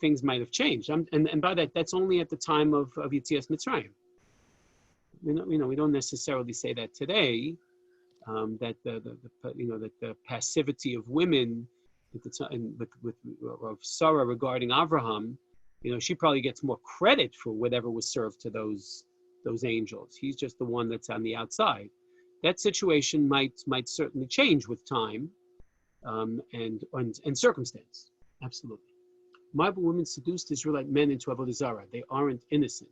things might have changed. And by that, that's only at the time of Yetzias Mitzrayim. We don't necessarily say that today. That the passivity of women at the time of Sarah regarding Abraham, she probably gets more credit for whatever was served to those angels. He's just the one that's on the outside. That situation might certainly change with time and circumstance. Absolutely. Moabite women seduced Israelite men into avodah zarah. They aren't innocent.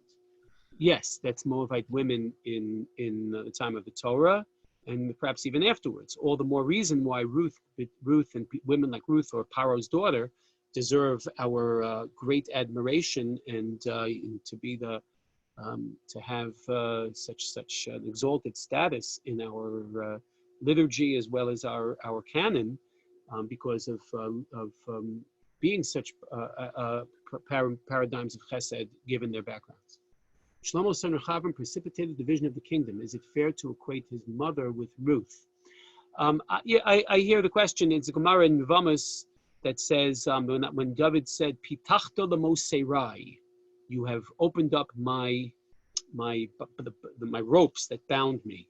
Yes, that's Moabite women in the time of the Torah, and perhaps even afterwards. All the more reason why Ruth and women like Ruth or Paro's daughter deserve our great admiration and to be to have such an exalted status in our liturgy as well as our canon, because of being such paradigms of chesed given their backgrounds. Shlomo's son Rechavam precipitated the division of the kingdom. Is it fair to equate his mother with Ruth? I hear the question. It's a Gemara in Mivamus that says when David said, "Pitachta l'moseirai," you have opened up my ropes that bind me.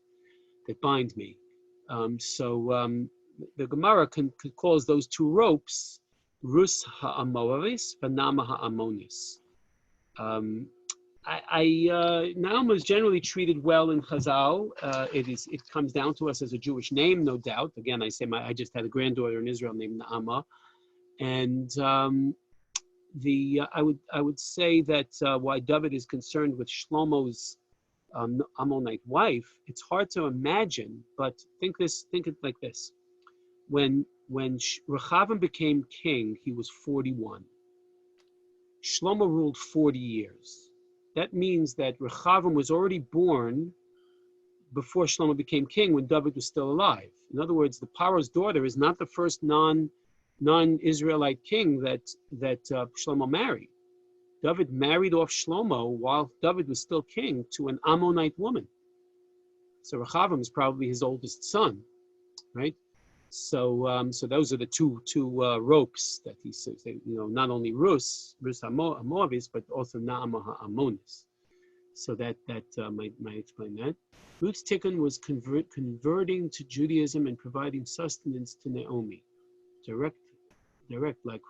The Gemara calls those two ropes Rus ha'amoavis v'nama ha'amonis. Naama is generally treated well in Chazal. It comes down to us as a Jewish name, no doubt. Again, I just had a granddaughter in Israel named Naama, and I would say that why David is concerned with Shlomo's Ammonite wife, it's hard to imagine, but think it like this: when Rechavam became king, he was 41. Shlomo ruled 40 years. That means that Rechavam was already born before Shlomo became king, when David was still alive. In other words, the Paro's daughter is not the first non-Israelite king that Shlomo married. David married off Shlomo while David was still king to an Ammonite woman. So Rechavam is probably his oldest son, right? So those are the two ropes that he says. Not only Rus Moavis, but also Naama Ha'amonis. So that might explain that. Ruth's tikkun was converting to Judaism and providing sustenance to Naomi. Direct like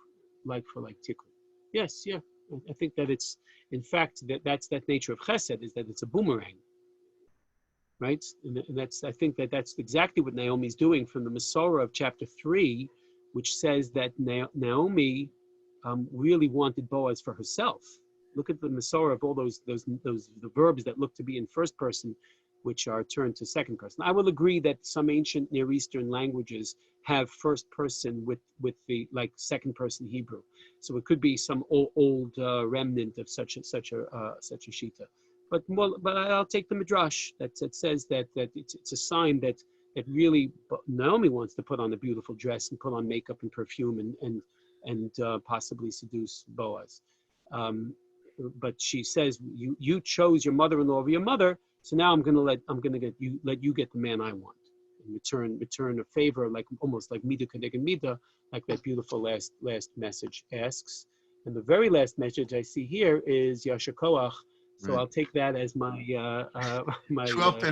for like tikkun. Yes, yeah. I think that it's, in fact, that's that nature of chesed, is that it's a boomerang. Right, and I think that's exactly what Naomi's doing from the Masorah of chapter 3, which says that Naomi really wanted Boaz for herself. Look at the Masorah of all those the verbs that look to be in first person, which are turned to second person. I will agree that some ancient Near Eastern languages have first person with the second person Hebrew, so it could be some old remnant of such a shita. But I'll take the midrash that says that it's a sign that really Naomi wants to put on a beautiful dress and put on makeup and perfume and possibly seduce Boaz. But she says, you chose your mother-in-law over your mother, so now I'm gonna let you get the man I want, and return a favor, almost like Mida Kadek Mida, like that beautiful last message asks. And the very last message I see here is Yasher Koach. So I'll take that as my 12